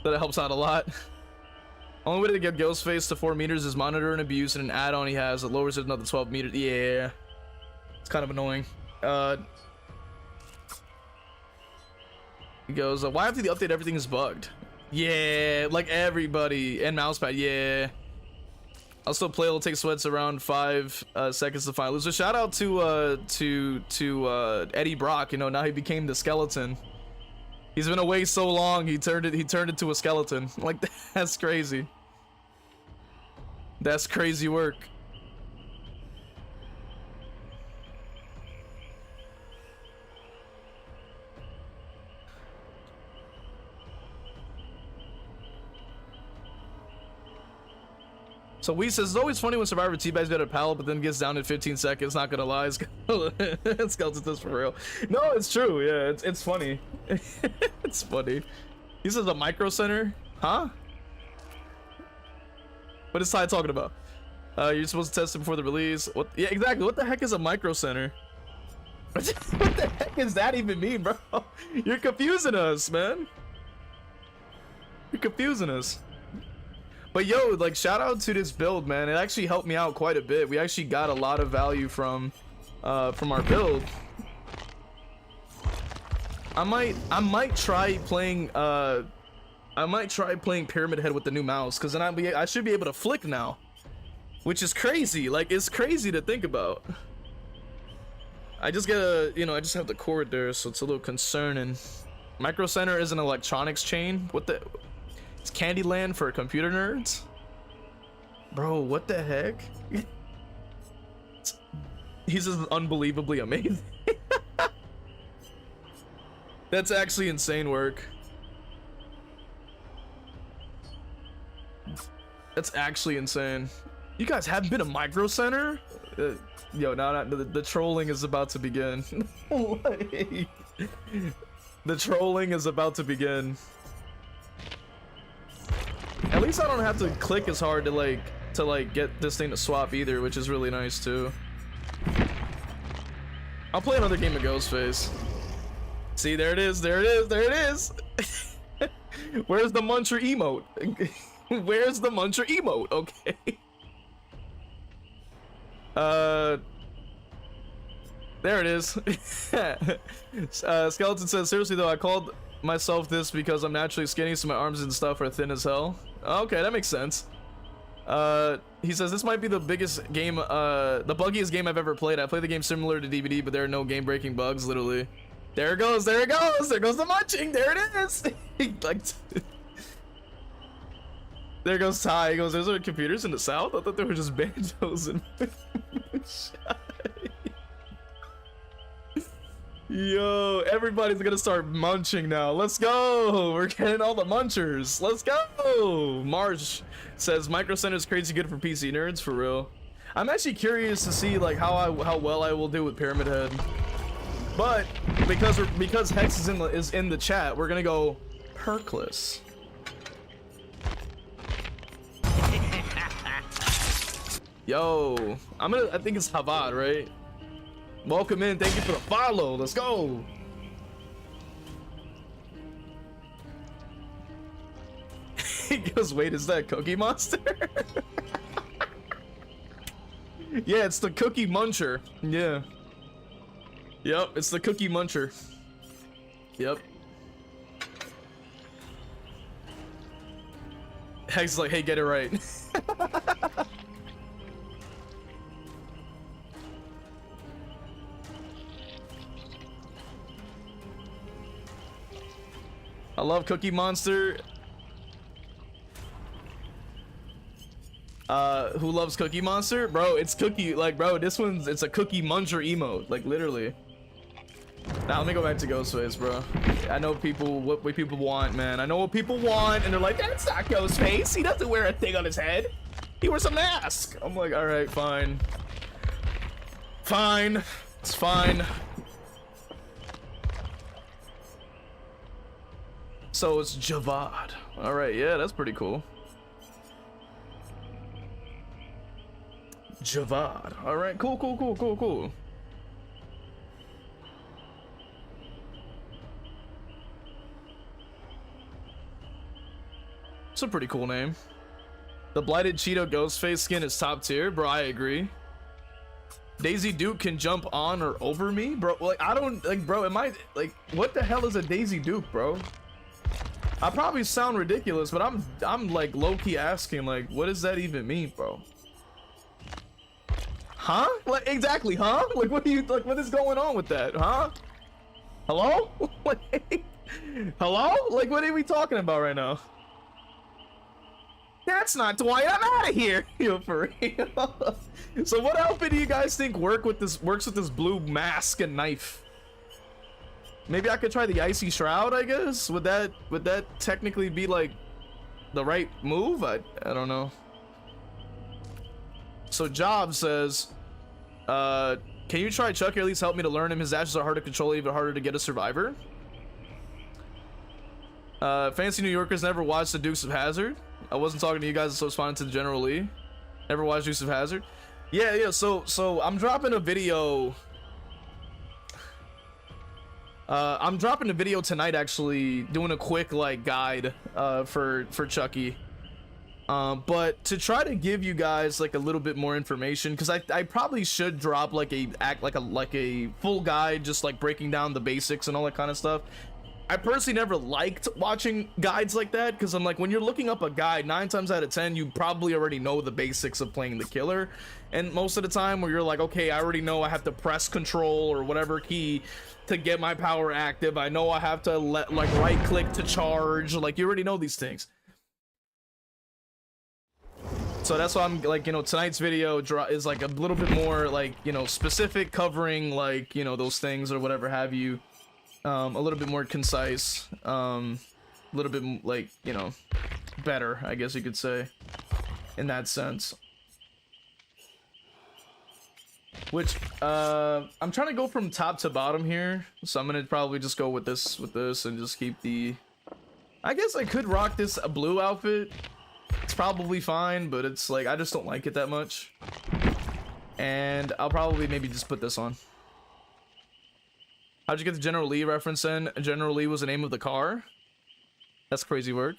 That helps out a lot. Only way to get Ghostface to 4 meters is monitor and abuse, and an add-on he has that lowers it another 12 meters. Yeah, it's kind of annoying. He goes, why after the update everything is bugged? Yeah, like everybody, and mousepad. Yeah, I'll still play. It'll take sweats around 5 seconds to find loser. Shout out to Eddie Brock. You know, now he became the skeleton. He's been away so long. He turned into a skeleton. Like, that's crazy. That's crazy work. So we says, it's always funny when Survivor teabags got a pallet, but then gets down in 15 seconds. Not gonna lie, Skeleton does for real. No, it's true. Yeah, it's funny. It's funny. He says a micro center, huh? What is Ty talking about? You're supposed to test it before the release. What? Yeah, exactly. What the heck is a micro center? What the heck does that even mean, bro? You're confusing us, man. You're confusing us. But yo, like, shout out to this build, man. It actually helped me out quite a bit. We actually got a lot of value from our build. I might try playing Pyramid Head with the new mouse, because then I should be able to flick now, which is crazy. Like, it's crazy to think about. I just gotta, I just have the cord there, so it's a little concerning. Micro Center is an electronics chain. What the? It's Candyland for computer nerds? Bro, what the heck? He's just unbelievably amazing. That's actually insane work. That's actually insane. You guys haven't been to Micro Center? Yo, now the trolling is about to begin. Like, the trolling is about to begin. At least I don't have to click as hard to get this thing to swap either, which is really nice too. I'll play another game of Ghostface. See, there it is, there it is, there it is. Where's the muncher emote? Where's the muncher emote? Okay. There it is. Skeleton says, seriously though, I called myself this because I'm naturally skinny, so my arms and stuff are thin as hell. Okay, that makes sense. He says, this might be the biggest game, the buggiest game I've ever played. I played the game similar to DVD, but there are no game-breaking bugs, literally. There it goes, there it goes, there goes the munching, there it is! Like, there goes Ty, he goes, there's no computers in the south? I thought they were just banjos and... Yo, everybody's gonna start munching now. Let's go! We're getting all the munchers. Let's go! Marsh says Micro Center is crazy good for PC nerds, for real. I'm actually curious to see like how well I will do with Pyramid Head. But because Hex is in the chat, we're gonna go perkless. Yo, I think it's Havad, right? Welcome in, thank you for the follow. Let's go. He goes, wait, is that Cookie Monster? Yeah, it's the Cookie Muncher. Yeah. Yep, it's the Cookie Muncher. Yep. Hex is like, hey, get it right. I love Cookie Monster. Who loves Cookie Monster? Bro, it's Cookie, like, bro, it's a Cookie Muncher emote, like, literally. Now, let me go back to Ghostface, bro. I know what people want, man. I know what people want, and they're like, that's not Ghostface. He doesn't wear a thing on his head. He wears a mask. I'm like, all right, fine. Fine. It's fine. So it's Javad. All right, yeah, that's pretty cool. Javad. All right, cool. It's a pretty cool name. The Blighted Cheeto Ghostface skin is top tier, bro. I agree. Daisy Duke can jump on or over me, bro. Like, I don't like, bro. Am I like, what the hell is a Daisy Duke, bro? I probably sound ridiculous, but I'm like low-key asking, like, what does that even mean, bro? Huh? Like, exactly, huh? Like, what is going on with that, huh? Hello? Like, hello? Like, what are we talking about right now? That's not Dwight. I'm out of here. Yo, for real. So what outfit do you guys think works with this blue mask and knife? Maybe I could try the Icy Shroud, I guess? Would that technically be like the right move? I don't know. So Job says, can you try Chucky or at least help me to learn him? His dashes are hard to control, even harder to get a survivor. Fancy New Yorkers never watched the Dukes of Hazzard. I wasn't talking to you guys, so responding to the General Lee. Never watched Dukes of Hazzard. Yeah, so I'm dropping a video. I'm dropping a video tonight, actually, doing a quick like guide for Chucky. But to try to give you guys like a little bit more information, because I probably should drop like a full guide, just like breaking down the basics and all that kind of stuff. I personally never liked watching guides like that, because I'm like, when you're looking up a guide, 9 times out of 10 you probably already know the basics of playing the killer, and most of the time where you're like, okay, I already know I have to press control or whatever key to get my power active. I know I have to like right click to charge. Like, you already know these things. So that's why I'm like, you know, tonight's video is like a little bit more like, you know, specific, covering like, you know, those things or whatever have you. A little bit more concise, a little bit like, you know, better, I guess you could say, in that sense. Which, I'm trying to go from top to bottom here, so I'm gonna probably just go with this, and just keep the... I guess I could rock this blue outfit. It's probably fine, but it's like, I just don't like it that much. And I'll probably maybe just put this on. How'd you get the General Lee reference in? General Lee was the name of the car? That's crazy work.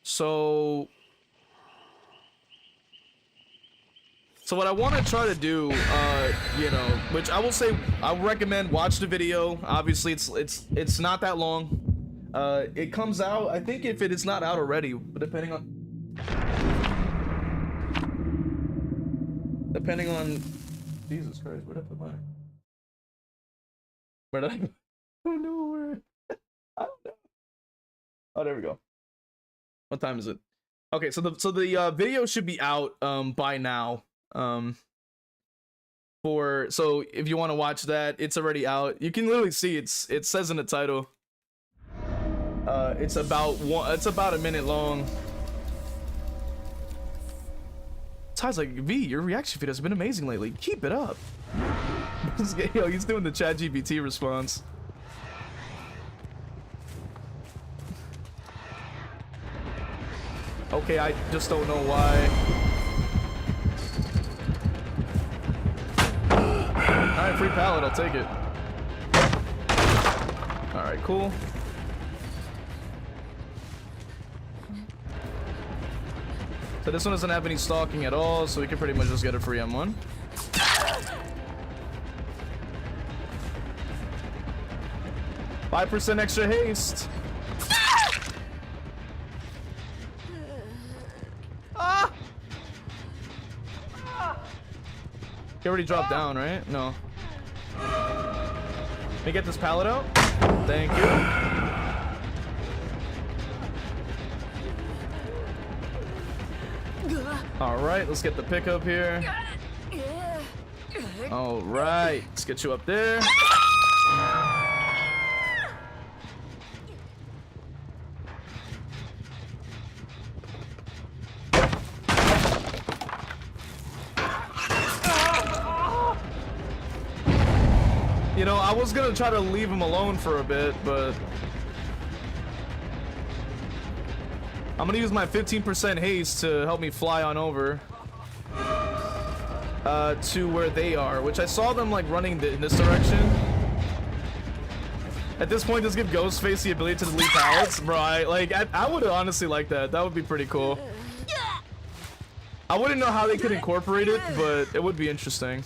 So what I want to try to do, you know, which I will say, I recommend watch the video. Obviously, it's not that long. It comes out, I think, if it is not out already, but depending on Jesus Christ, where did I put mine? Where did I? I don't know where. I don't know. Oh, there we go. What time is it? Okay, so the video should be out by now. So if you want to watch that, it's already out. You can literally see it says in the title. It's about a minute long. Ty's like, V, your reaction feed has been amazing lately. Keep it up. Yo, he's doing the ChatGPT response. Okay, I just don't know why. Alright, free pallet, I'll take it. Alright, cool. So this one doesn't have any stalking at all, so we can pretty much just get a free M1. %5 extra haste. He already dropped down, right? No. Let me get this pallet out. Thank you. All right, let's get the pickup here. All right, let's get you up there. You know, I was gonna try to leave him alone for a bit, but I'm gonna use my 15% haste to help me fly on over to where they are, which I saw them like running in this direction. At this point, just give Ghostface the ability to delete pallets, bro. I would honestly like that. That would be pretty cool. I wouldn't know how they could incorporate it, but it would be interesting.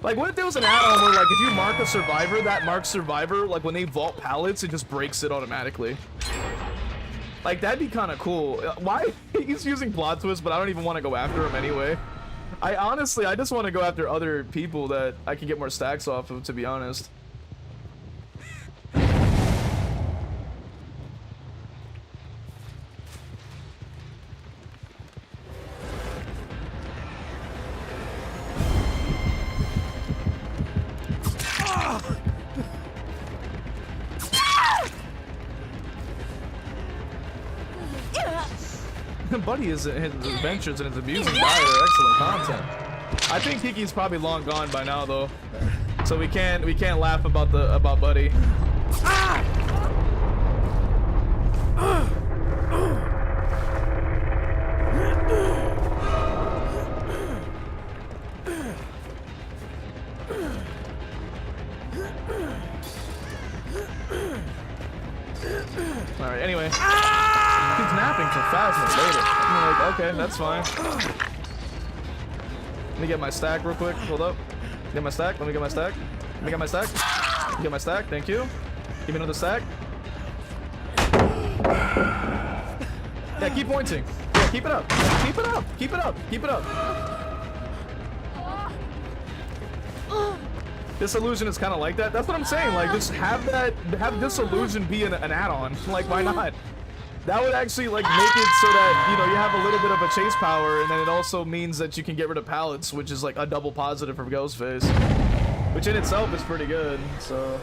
Like, what if there was an add-on where, like, if you mark a survivor, that marks survivor, like, when they vault pallets, it just breaks it automatically. Like, that'd be kind of cool. Why? He's using plot twist, but I don't even want to go after him anyway. I just want to go after other people that I can get more stacks off of, to be honest. Buddy is his adventures and his abusing diet are excellent content. I think Kiki's probably long gone by now though, so we can't laugh about Buddy. All right. Anyway. He's napping for 5 minutes later. I'm like, okay, that's fine. Let me get my stack real quick. Hold up. Get my stack. Let me get my stack. Let me get my stack. Get my stack. Thank you. Give me another stack. Yeah, keep pointing. Yeah, keep it up. Keep it up. Keep it up. Keep it up. This illusion is kind of like that. That's what I'm saying. Like, just have this illusion be an add-on. Like, why not? That would actually like make it so that, you know, you have a little bit of a chase power, and then it also means that you can get rid of pallets, which is like a double positive for Ghostface, which in itself is pretty good. So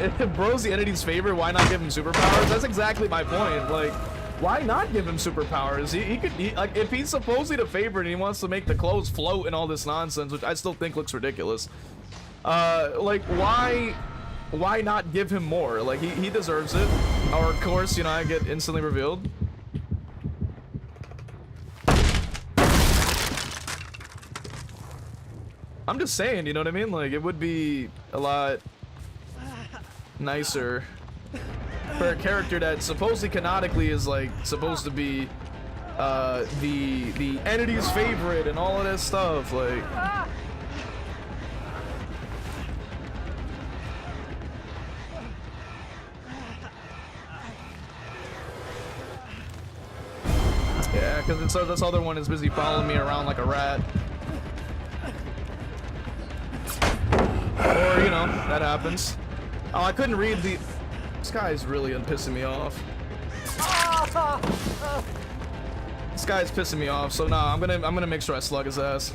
if bro's the entity's favorite, why not give him superpowers? That's exactly my point. Like, why not give him superpowers? He could, like, if he's supposedly the favorite and he wants to make the clothes float and all this nonsense, which I still think looks ridiculous. Like, why not give him more? Like, he deserves it. Or, of course, you know, I get instantly revealed. I'm just saying, you know what I mean? Like, it would be a lot nicer for a character that supposedly canonically is, like, supposed to be the entity's favorite and all of this stuff, like. Yeah, because this other one is busy following me around like a rat. Or, you know, that happens. Oh, I couldn't read the... This guy's really pissing me off. This guy's pissing me off, so nah, I'm gonna make sure I slug his ass.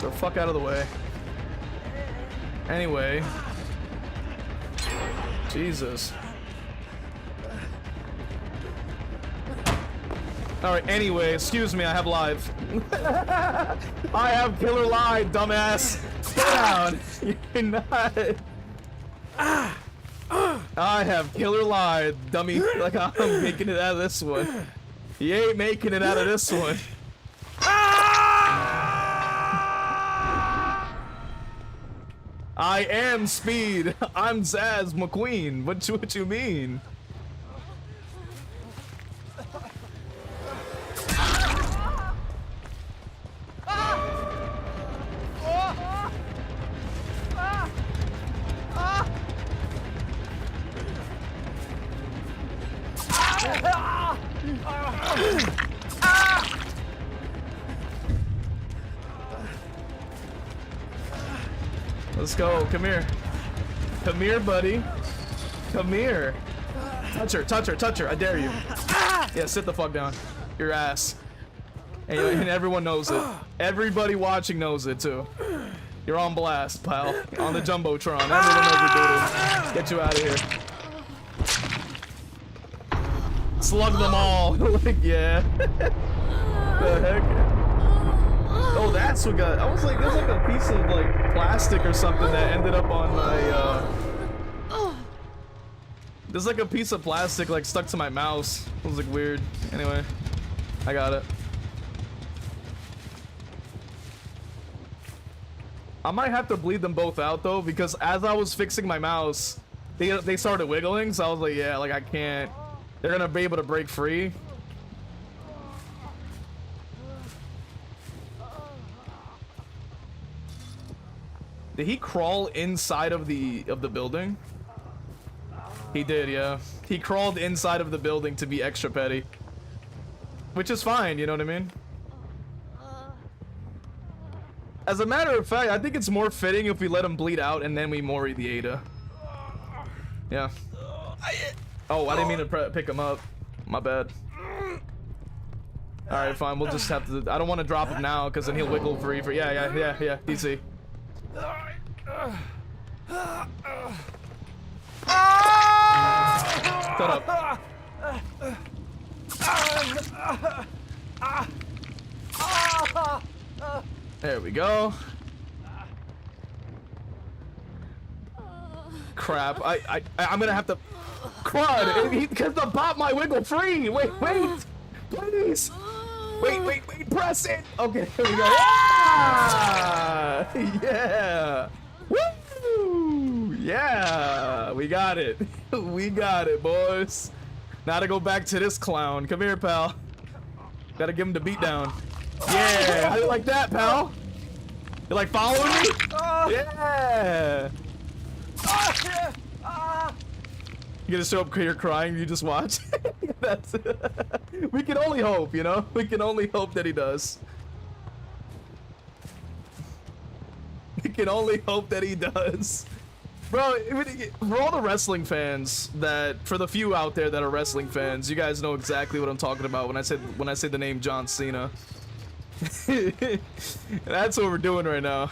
The fuck out of the way. Anyway. Jesus. Alright, anyway, excuse me, I have live. I have killer live, dumbass. Sit down. You're not. I have killer live, dummy. Like, I'm making it out of this one. You ain't making it out of this one. I am Speed. I'm Zaz McQueen. What you mean? Let's go. Come here. Come here, buddy. Come here. Touch her. Touch her. Touch her. I dare you. Yeah, sit the fuck down. Your ass. And everyone knows it. Everybody watching knows it, too. You're on blast, pal. On the Jumbotron. Everyone knows you're doing. Get you out of here. Slug them all. Like, yeah. The heck? Oh, that's what got. I was like, there's like a piece of like plastic or something that ended up on my. There's like a piece of plastic like stuck to my mouse. It was like weird. Anyway, I got it. I might have to bleed them both out though, because as I was fixing my mouse, they started wiggling. So I was like, yeah, like I can't. They're gonna be able to break free. Did he crawl inside of the building? He did, yeah. He crawled inside of the building to be extra petty. Which is fine, you know what I mean? As a matter of fact, I think it's more fitting if we let him bleed out and then we Mori the Ada. Yeah. Oh, I didn't mean to pick him up. My bad. Alright, fine. We'll just have to... I don't want to drop him now, because then he'll wiggle free for... Yeah. DC. Shut up. There we go. Crap. I'm gonna have to... Crud! Because the bot might wiggle free! Wait! Please! Wait, press it! Okay, here we go. Yeah! Woo! Yeah! We got it. We got it, boys. Now to go back to this clown. Come here, pal. Gotta give him the beat down. Yeah! How you like that, pal? You like following me? Yeah! You gonna show up here crying, you just watch? That's we can only hope, you know? We can only hope that he does. We can only hope that he does. Bro, for all the wrestling fans that, for the few out there that are wrestling fans, you guys know exactly what I'm talking about when I say the name John Cena. That's what we're doing right now.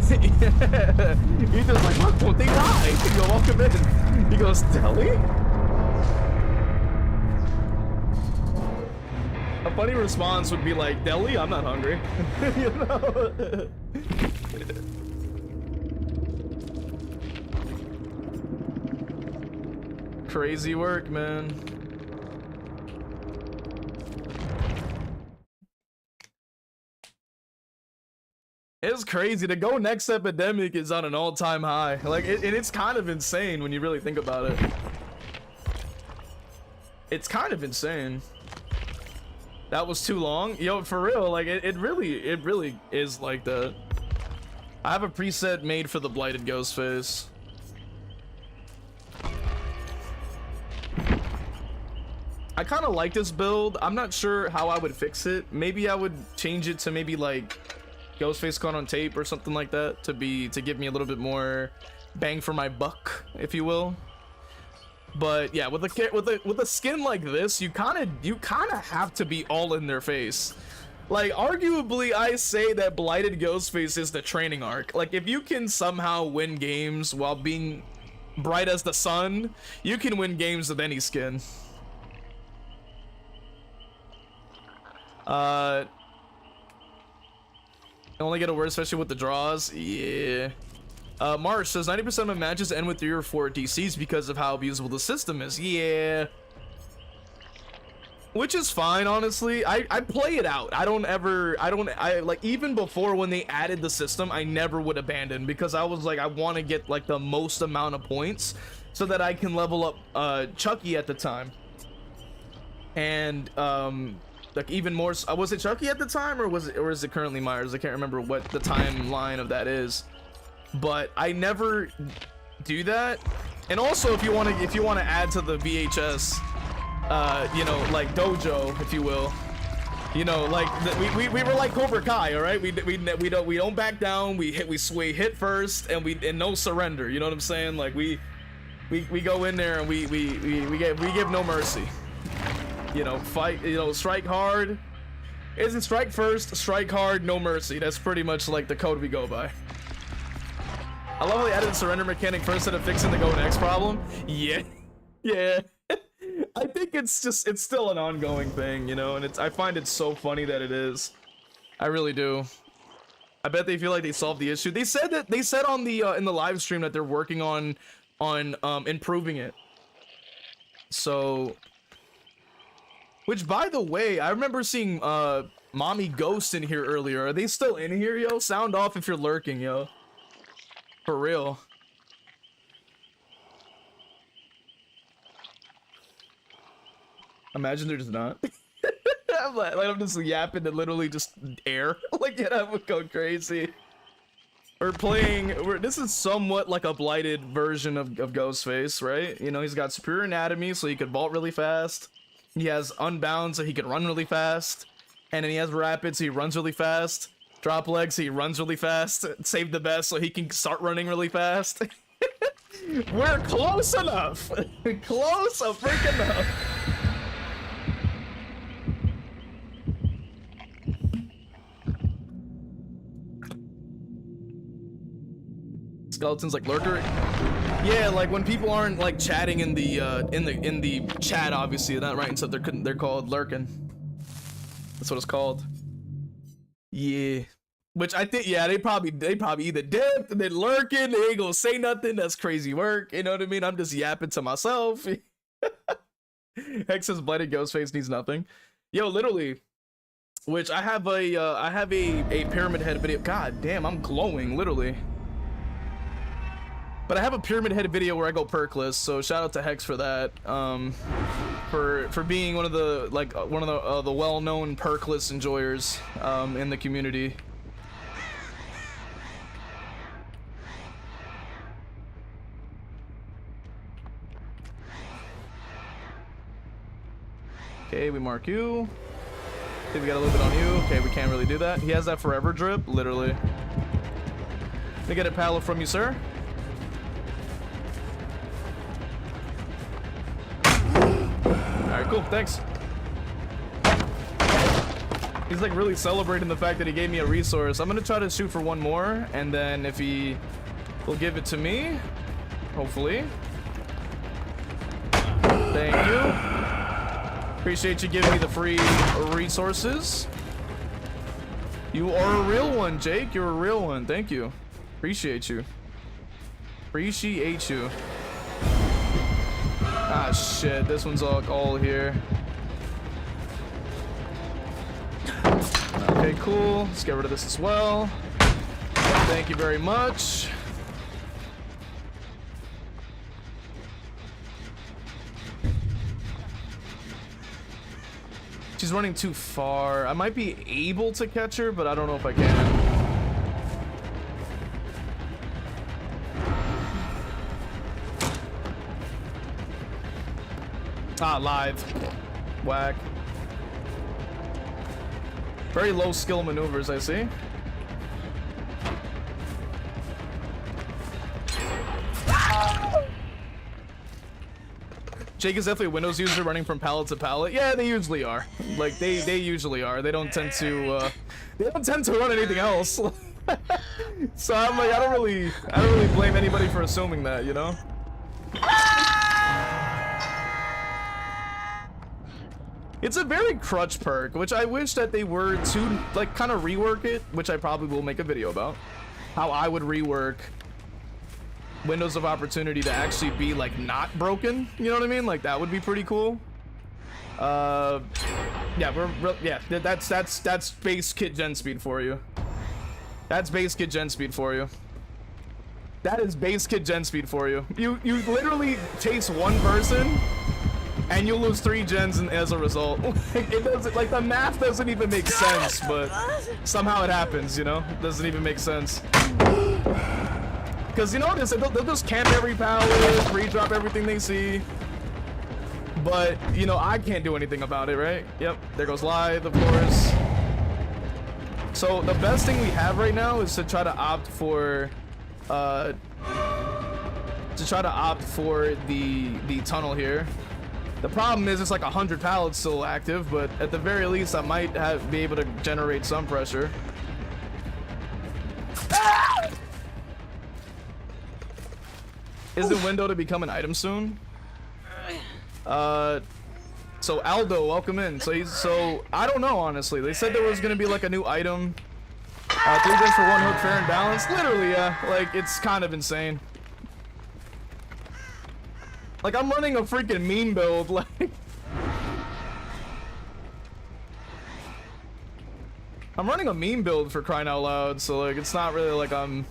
He's just like, look, won't they lie? You go, welcome in. He goes, deli? A funny response would be like, deli? I'm not hungry. You know? Crazy work, man. It's crazy. To go next epidemic is on an all-time high. Like, it's kind of insane when you really think about it. It's kind of insane. That was too long. Yo, for real, like, it really is like that. I have a preset made for the blighted Ghostface. I kind of like this build. I'm not sure how I would fix it. Maybe I would change it to maybe like Ghostface caught on tape or something like that to give me a little bit more bang for my buck, if you will. But yeah, with a skin like this, you kind of have to be all in their face. Like, arguably, I say that blighted Ghostface is the training arc. Like, if you can somehow win games while being bright as the sun, you can win games with any skin. Only get a word, especially with the draws. Yeah. Marsh says 90% of my matches end with 3 or 4 DCs because of how abusable the system is. Yeah. Which is fine, honestly. I play it out. I like, even before when they added the system, I never would abandon because I was like, I want to get like the most amount of points so that I can level up Chucky at the time. And like even more, was it Chucky at the time or is it currently Myers? I can't remember what the timeline of that is, but I never do that. And also, if you want to add to the V.h.s.x, you know, like dojo, if you will, you know, like we were like Cobra Kai, all right? We don't back down. We hit first, and no surrender. You know what I'm saying? Like we go in there and we give no mercy. You know, fight, you know, strike hard. Isn't strike first, strike hard, no mercy. That's pretty much like the code we go by. I love how they added the surrender mechanic first instead of fixing the go next problem. Yeah. Yeah. I think it's still an ongoing thing, you know, and I find it so funny that it is. I really do. I bet they feel like they solved the issue. They said on the in the live stream that they're working on improving it. So, which, by the way, I remember seeing Mommy Ghost in here earlier. Are they still in here, yo? Sound off if you're lurking, yo. For real. Imagine they're just not. I'm just yapping to literally just air. Like, yeah, I would go crazy. This is somewhat like a blighted version of Ghostface, right? You know, he's got superior anatomy, so he could vault really fast. He has unbound, so he can run really fast. And then he has rapid, so he runs really fast. Drop legs, so he runs really fast. Save the best, so he can start running really fast. We're close enough. Close a freaking enough. Skeletons like lurker. Yeah, like when people aren't like chatting in the chat, obviously not writing stuff. They're called lurking. That's what it's called. Yeah, which I think, yeah, they probably either dipped and then lurking. They ain't gonna say nothing. That's crazy work. You know what I mean? I'm just yapping to myself. Hex says blighted Ghostface needs nothing. Yo, literally. Which I have a pyramid head video. God damn, I'm glowing, literally. But I have a pyramid head video where I go perkless, so shout out to Hex for that. For being one of the the well-known perkless enjoyers in the community. Okay, we mark you. Okay, we got a little bit on you. Okay, we can't really do that. He has that forever drip, literally. Let me get a pallet from you, sir. right, cool, thanks. He's like really celebrating the fact that he gave me a resource. I'm gonna try to shoot for one more, and then if he will give it to me, hopefully. Thank you. Appreciate you giving me the free resources. You are a real one, Jake. You're a real one. Thank you. Appreciate you. Appreciate you. Ah, shit. This one's all here. Okay, cool. Let's get rid of this as well. Thank you very much. She's running too far. I might be able to catch her, but I don't know if I can. Ah, live. Whack. Very low skill maneuvers, I see. Jake is definitely a Windows user running from pallet to pallet. Yeah, they usually are. Like they usually are. They don't tend to run anything else. So I'm like, I don't really blame anybody for assuming that, you know? It's a very crutch perk, which I wish that they were to like kind of rework it, which I probably will make a video about. How I would rework windows of opportunity to actually be like not broken, you know what I mean? Like that would be pretty cool. Yeah, that's base kit gen speed for you. That's base kit gen speed for you. That is base kit gen speed for you. You literally chase one person and you'll lose 3 gens as a result. It doesn't, like, the math doesn't even make sense, but somehow it happens, you know? It doesn't even make sense. Because, you know, they'll just camp every pallet, re-drop everything they see. But, you know, I can't do anything about it, right? Yep, there goes live, of course. So, the best thing we have right now is to try to opt for, the tunnel here. The problem is it's like 100 pallets still active, but at the very least I might be able to generate some pressure. Is the window to become an item soon? So Aldo, welcome in. So I don't know, honestly. They said there was gonna be like a new item. 3 gens for 1 hook, fair and balanced. Literally, yeah. Like, it's kind of insane. Like, I'm running a freaking meme build, like... I'm running a meme build for crying out loud, so, like, it's not really like I'm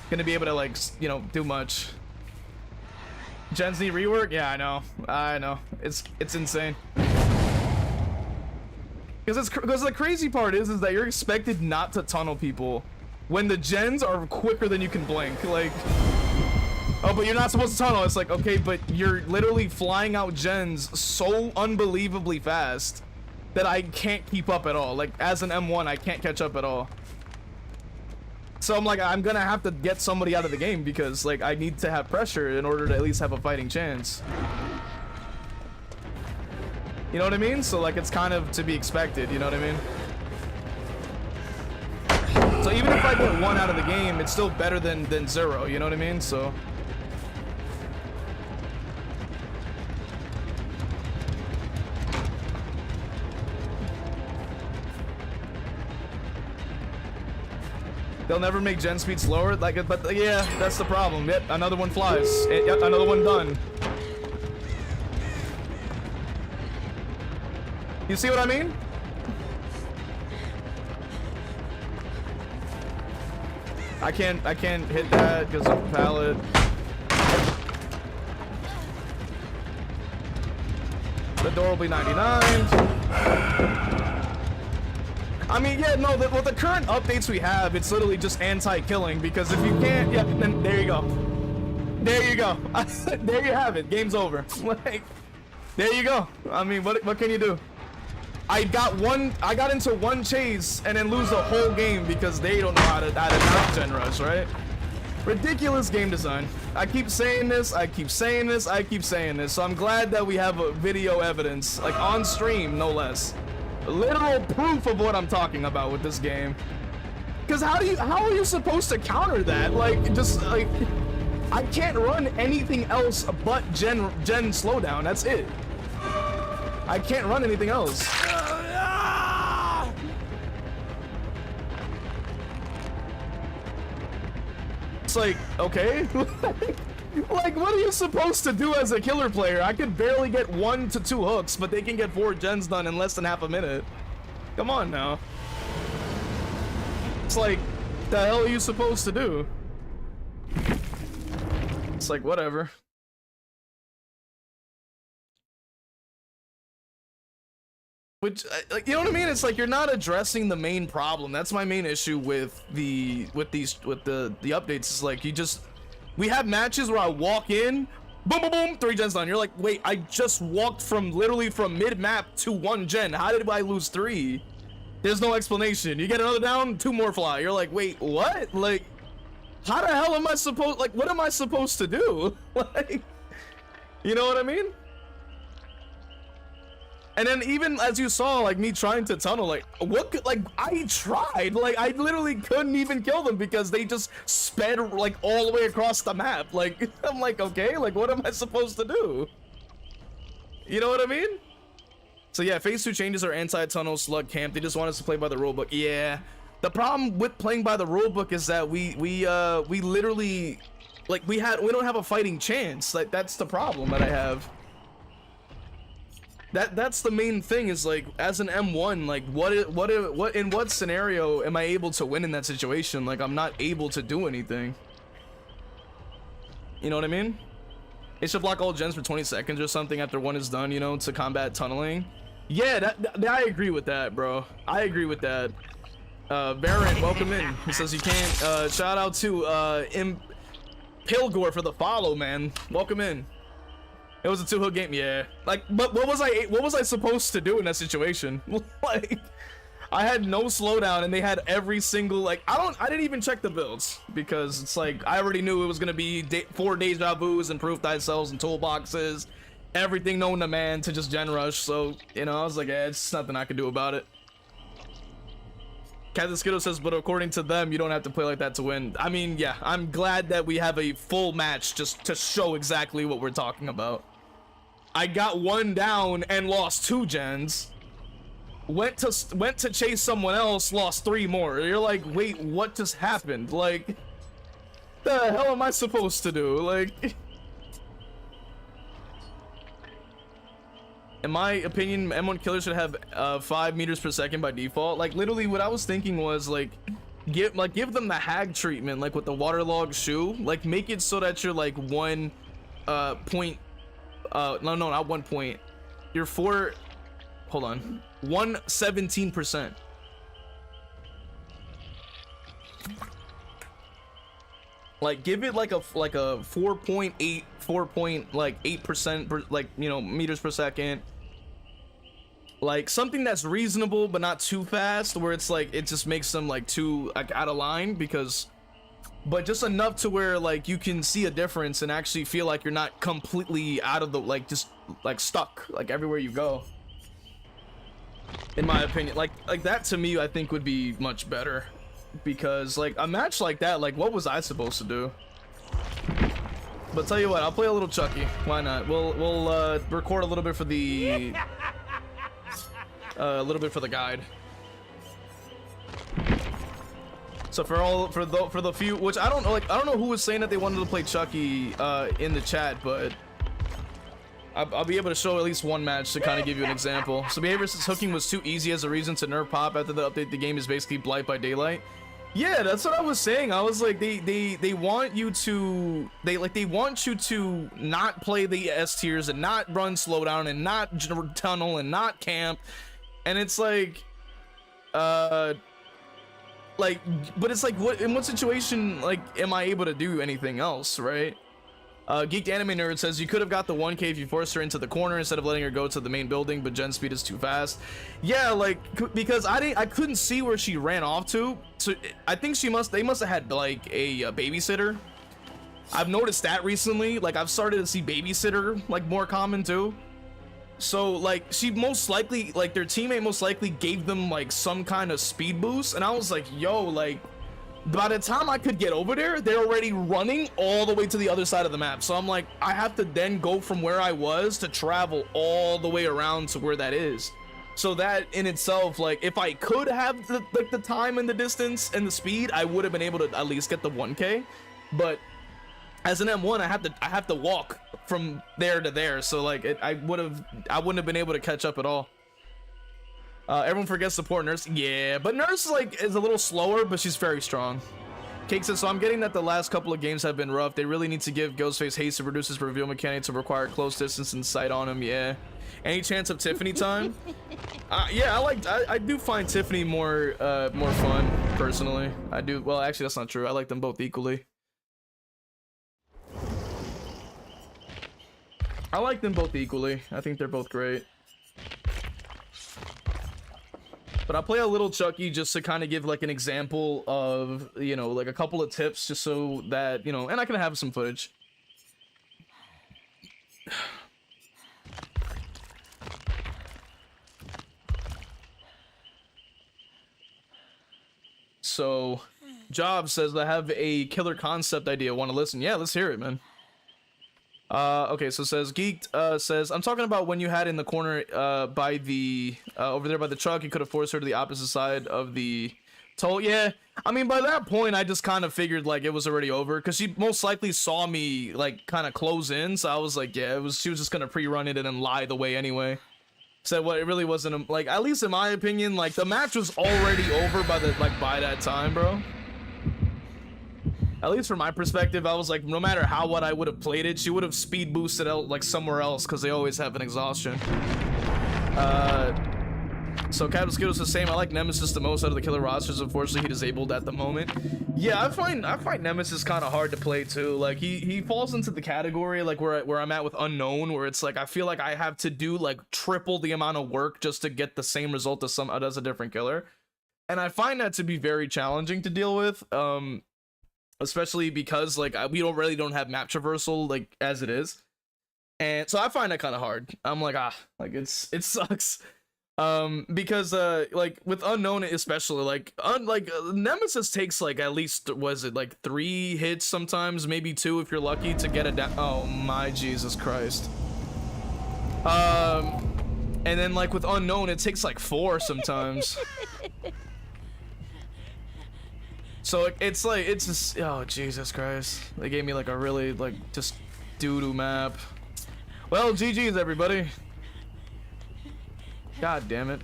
gonna be able to, like, you know, do much. Gens need rework? Yeah, I know. It's insane. Because the crazy part is that you're expected not to tunnel people when the gens are quicker than you can blink, like... Oh, but you're not supposed to tunnel. It's like, okay, but you're literally flying out gens so unbelievably fast that I can't keep up at all. Like, as an M1, I can't catch up at all. So I'm like, I'm gonna have to get somebody out of the game because, like, I need to have pressure in order to at least have a fighting chance. You know what I mean? So, like, it's kind of to be expected, you know what I mean? So even if I get 1 out of the game, it's still better than 0, you know what I mean? So... They'll never make gen speed slower, like, but yeah, that's the problem. Yep, another one flies. Yep, another one done. You see what I mean? I can't hit that because of the pallet. The door will be 99. I mean, yeah, no, with the current updates we have, it's literally just anti-killing, because if you can't, yeah, then there you go. There you go. There you have it. Game's over. Like, there you go. I mean, what can you do? I got into 1 chase and then lose the whole game because they don't know how to not gen rush, right? Ridiculous game design. I keep saying this, I keep saying this, I keep saying this. So I'm glad that we have a video evidence, like on stream, no less. Literal proof of what I'm talking about with this game. Because how are you supposed to counter that? Like, just like, I can't run anything else but gen slowdown. That's it. I can't run anything else. It's like, okay. Like, what are you supposed to do as a killer player? I could barely get 1 to 2 hooks, but they can get 4 gens done in less than half a minute. Come on now. It's like, the hell are you supposed to do? It's like, whatever. Which, like, you know what I mean? It's like you're not addressing the main problem. That's my main issue with the updates. It's like we have matches where I walk in, boom, boom, boom, 3 gens done. You're like, wait, I just walked from literally from mid map to 1 gen. How did I lose 3? There's no explanation. You get another down, 2 more fly. You're like, wait, what? Like, how the hell am I supposed? Like, what am I supposed to do? Like, you know what I mean? And then even as you saw, like, me trying to tunnel, like, I tried, like, I literally couldn't even kill them because they just sped, like, all the way across the map. Like, I'm like, okay, like, what am I supposed to do? You know what I mean? So yeah, phase 2 changes are anti-tunnel slug camp. They just want us to play by the rulebook. Yeah, the problem with playing by the rulebook is that we literally, like, we don't have a fighting chance. Like, that's the problem that I have. That's the main thing, is like, as an M1, like, in what scenario am I able to win in that situation? Like, I'm not able to do anything. You know what I mean? It should block all gens for 20 seconds or something after 1 is done, you know, to combat tunneling. Yeah, I agree with that, bro. I agree with that. Baron, welcome in. He says you can't. Shout out to Pilgor for the follow, man. Welcome in. It was a 2-hook game, yeah. Like, but what was I supposed to do in that situation? Like, I had no slowdown, and they had every single, like, I didn't even check the builds, because it's like, I already knew it was gonna be 4 deja vus and proof thyself and toolboxes, everything known to man to just gen rush. So, you know, I was like, yeah, it's nothing I can do about it. Captain Skittle says, but according to them, you don't have to play like that to win. I mean, yeah, I'm glad that we have a full match just to show exactly what we're talking about. I got 1 down and lost 2 gens. Went to chase someone else, lost 3 more. You're like, wait, what just happened? Like, the hell am I supposed to do? Like, in my opinion, M1 killer should have 5 meters per second by default. Like, literally what I was thinking was, like, give them the hag treatment, like with the waterlogged shoe. Like, make it so that you're like 1 point, no, not 1 point. You're 117%. Like, give it like a 4.8, 4.8%, like, you know, meters per second. Like, something that's reasonable but not too fast, where it's like, it just makes them like too, like, out of line, because, but just enough to where, like, you can see a difference and actually feel like you're not completely out of the, like, just like stuck like everywhere you go. In my opinion, like that to me, I think would be much better, because like a match like that, like, what was I supposed to do? But tell you what, I'll play a little Chucky. Why not? We'll record a little bit for the guide. So for the few, which I don't know, like, I don't know who was saying that they wanted to play Chucky in the chat, but I'll be able to show at least 1 match to kind of give you an example. So behavior says hooking was too easy as a reason to nerf pop after the update. The game is basically Blight by Daylight. Yeah, that's what I was saying. I was like, they want you to, they want you to not play the S tiers and not run slowdown and not tunnel and not camp, and it's like, but it's like, what, in what situation, like, am I able to do anything else, right? Geeked Anime Nerd says you could have got the 1K if you forced her into the corner instead of letting her go to the main building, but gen speed is too fast. Yeah, like, because I couldn't see where she ran off to, so I think they must have had like a babysitter I've noticed that recently. Like, I've started to see babysitter like more common too. So like, she most likely, like, their teammate most likely gave them like some kind of speed boost, and I was like, yo, like, by the time I could get over there, they're already running all the way to the other side of the map. So I'm like, I have to then go from where I was to travel all the way around to where that is. So that in itself, like, if I could have the time and the distance and the speed, I would have been able to at least get the 1K. But as an M1, I have to walk from there to there. So like, I wouldn't have been able to catch up at all. Everyone forgets support Nurse. Yeah, but Nurse like is a little slower, but she's very strong. Cake says, so I'm getting that the last couple of games have been rough. They really need to give Ghostface haste to reduce his reveal mechanic to require close distance and sight on him. Yeah. Any chance of Tiffany time? Yeah, I do find Tiffany more fun personally. I do. Well, actually, that's not true. I like them both equally. I like them both equally. I think they're both great. But I play a little Chucky just to kind of give like an example of, you know, like a couple of tips just so that, you know, and I can have some footage. So, Job says, I have a killer concept idea. Want to listen? Yeah, let's hear it, man. Okay, so it says Geeked says, I'm talking about when you had in the corner by the over there by the truck, you could have forced her to the opposite side of the toll. Yeah, I mean, by that point I just kind of figured like it was already over, because she most likely saw me like kind of close in, so I was like, yeah, she was just gonna pre-run it and then lie the way anyway. So what, it really wasn't like, at least in my opinion, like the match was already over by that time, bro. At least from my perspective, I was like, no matter what I would have played it, she would have speed boosted out like somewhere else, because they always have an exhaustion. So Captain Skittles is the same. I like Nemesis the most out of the killer rosters. Unfortunately, he disabled at the moment. Yeah, I find Nemesis kind of hard to play too. Like he falls into the category like where I'm at with Unknown, where it's like I feel like I have to do like triple the amount of work just to get the same result as a different killer, and I find that to be very challenging to deal with. Especially because like we don't have map traversal like as it is, and so I find that kind of hard. I'm like, it sucks. Because like with Unknown especially, like Nemesis takes like at least, was it like 3 hits sometimes, maybe 2 if you're lucky to get it down. Oh my Jesus Christ. And then like with Unknown it takes like 4 sometimes. So it's like, it's just, oh Jesus Christ. They gave me like a really like just doo-doo map. Well, GG's everybody. God damn it.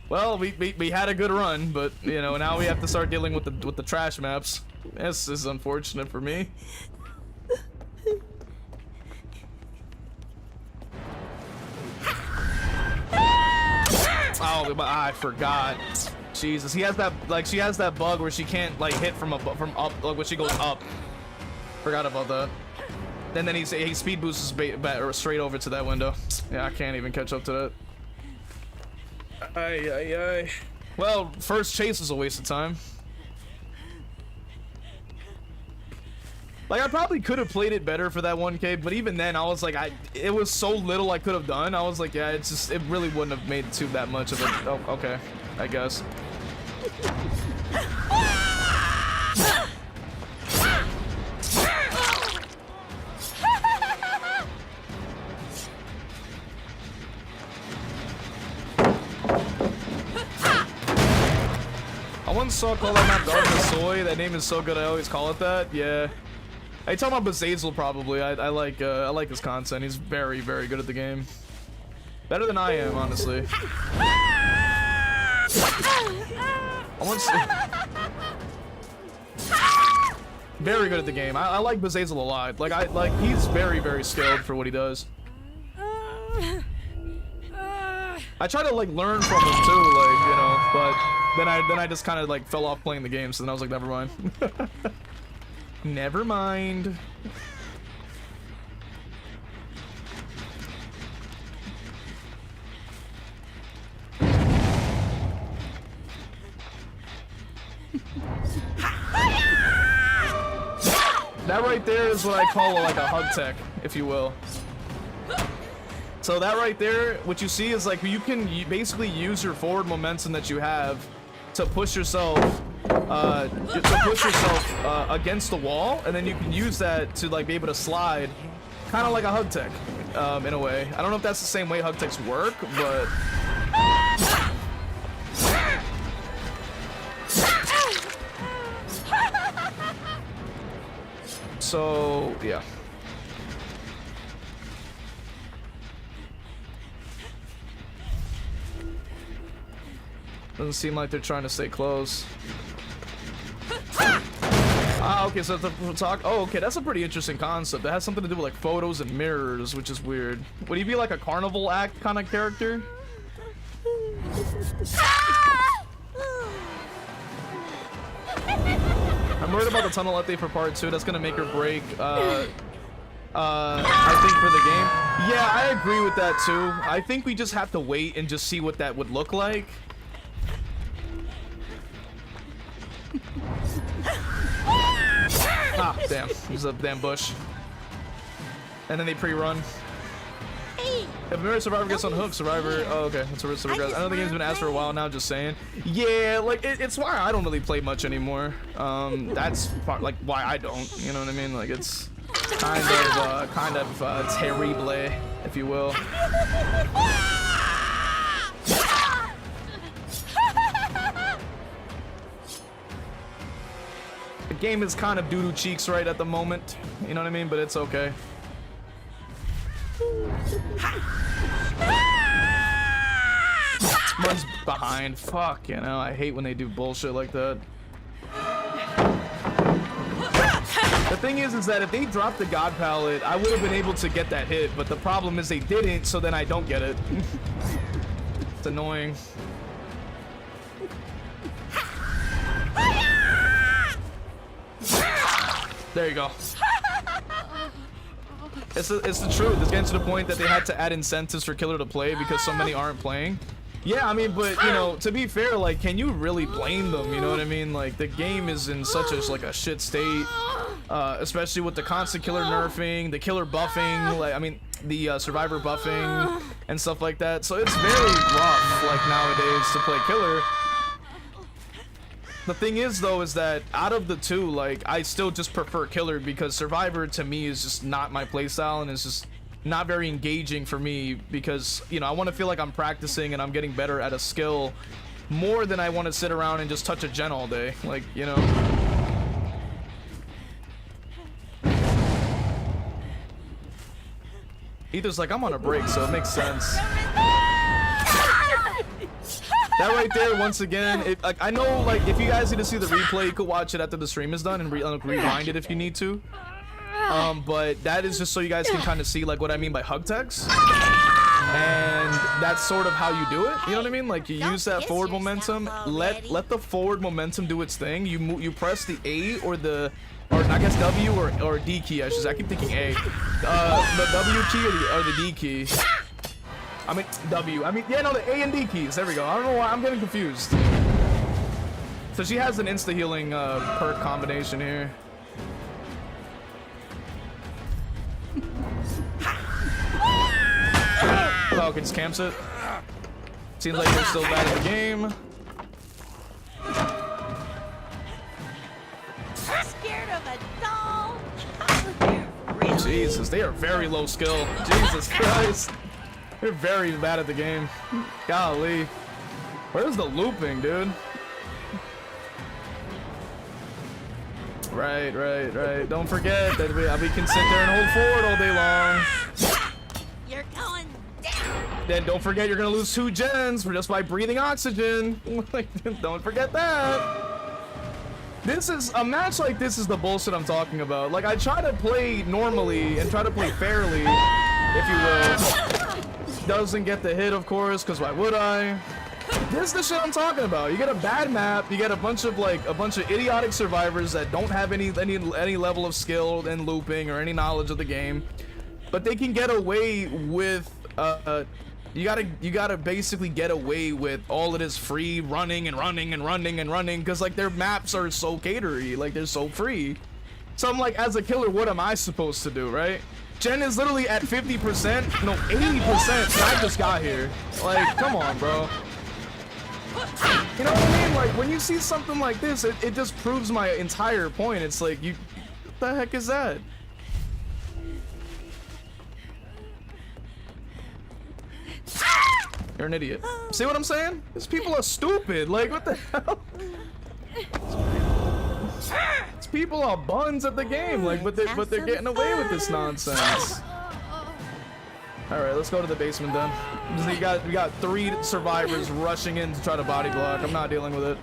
Well, we had a good run, but you know, now we have to start dealing with the trash maps. This is unfortunate for me. Oh, I forgot. Jesus, he has that, like, she has that bug where she can't like hit from up, like when she goes up. Forgot about that. And then he speed boosts straight over to that window. Yeah, I can't even catch up to that. Ay. Well, first chase was a waste of time. Like, I probably could have played it better for that 1K, but even then, I was like, it was so little I could have done. I was like, yeah, it's just, it really wouldn't have made too that much of it. Oh, okay, I guess. I once saw call that map Darkness Soy. That name is so good, I always call it that. Yeah. Are you talking about Bazazel probably? I like his content. He's very, very good at the game. Better than I am, honestly. Very good at the game. I like Bazazel a lot. Like he's very, very skilled for what he does. I try to like learn from him too, like, you know, but then I just kind of like fell off playing the game, so then I was like, never mind. Never mind. right there is what I call like a hug tech, if you will. So that right there, what you see is like you basically use your forward momentum that you have to push yourself against the wall, and then you can use that to like be able to slide, kind of like a hug tech, in a way. I don't know if that's the same way hug techs work, but. So yeah. Doesn't seem like they're trying to stay close. Ah, okay, so the talk. Oh, okay, that's a pretty interesting concept. That has something to do with like photos and mirrors, which is weird. Would he be like a carnival act kind of character? I'm worried about the tunnel update for part 2. That's gonna make or break. I think for the game. Yeah, I agree with that too. I think we just have to wait and just see what that would look like. Ah, damn. There's a damn bush. And then they pre-run. If a mirror Survivor gets unhooked, Survivor... Oh, okay. That's what Survivor gets. I know the game's been asked for a while now, just saying. Yeah, like, it's why I don't really play much anymore. That's, like, why I don't. You know what I mean? Like, it's kind of terrible, if you will. The game is kind of doo-doo cheeks right at the moment. You know what I mean? But it's okay. Runs behind. Fuck, you know, I hate when they do bullshit like that. The thing is that if they dropped the God Palette, I would have been able to get that hit, but the problem is they didn't, so then I don't get it. It's annoying. There you go. It's the truth. It's getting to the point that they had to add incentives for Killer to play because so many aren't playing. Yeah, I mean, but you know, to be fair, like, can you really blame them? You know what I mean? Like, the game is in such a shit state, especially with the constant Killer nerfing, the Killer buffing, like, I mean, the Survivor buffing and stuff like that. So it's very rough, like, nowadays to play Killer. The thing is, though, is that out of the two, like, I still just prefer Killer because Survivor to me is just not my playstyle and it's just not very engaging for me because, you know, I want to feel like I'm practicing and I'm getting better at a skill more than I want to sit around and just touch a gen all day, like, you know. Ether's like, I'm on a break, so it makes sense. That right there, once again, like, I know, like, if you guys need to see the replay, you could watch it after the stream is done and rewind it if you need to. But that is just so you guys can kind of see, like, what I mean by hug techs. And that's sort of how you do it. You know what I mean? Like, you use that forward momentum. Let the forward momentum do its thing. You press the A or I guess W or D key. I keep thinking A. The W key or the D key. I mean, W. I mean, yeah, no, the A and D keys. There we go. I don't know why. I'm getting confused. So she has an insta-healing perk combination here. Falcon just camps it. Seems like they're still bad at the game. Scared of a doll? Jesus, they are very low skill. Jesus Christ. They're very bad at the game. Golly. Where's the looping, dude? Right. Don't forget that we can sit there and hold forward all day long. You're going down. Then don't forget you're gonna lose 2 gens for just by breathing oxygen. Don't forget that. This is a match like this is the bullshit I'm talking about. Like, I try to play normally and try to play fairly, if you will. Doesn't get the hit, of course, because why would I? This is the shit I'm talking about. You get a bad map, you get a bunch of idiotic survivors that don't have any level of skill in looping or any knowledge of the game, but they can get away with you gotta basically get away with all of this free running because like their maps are so catery, like they're so free. So I'm like, as a killer, what am I supposed to do, right? Jen is literally at 50%, no, 80%, and I just got here. Like, come on, bro. You know what I mean? Like, when you see something like this, it just proves my entire point. It's like, what the heck is that? You're an idiot. See what I'm saying? These people are stupid. Like, what the hell? These people are buns at the game. Like, but they're getting away with this nonsense. All right, let's go to the basement then. We got 3 survivors rushing in to try to body block. I'm not dealing with it.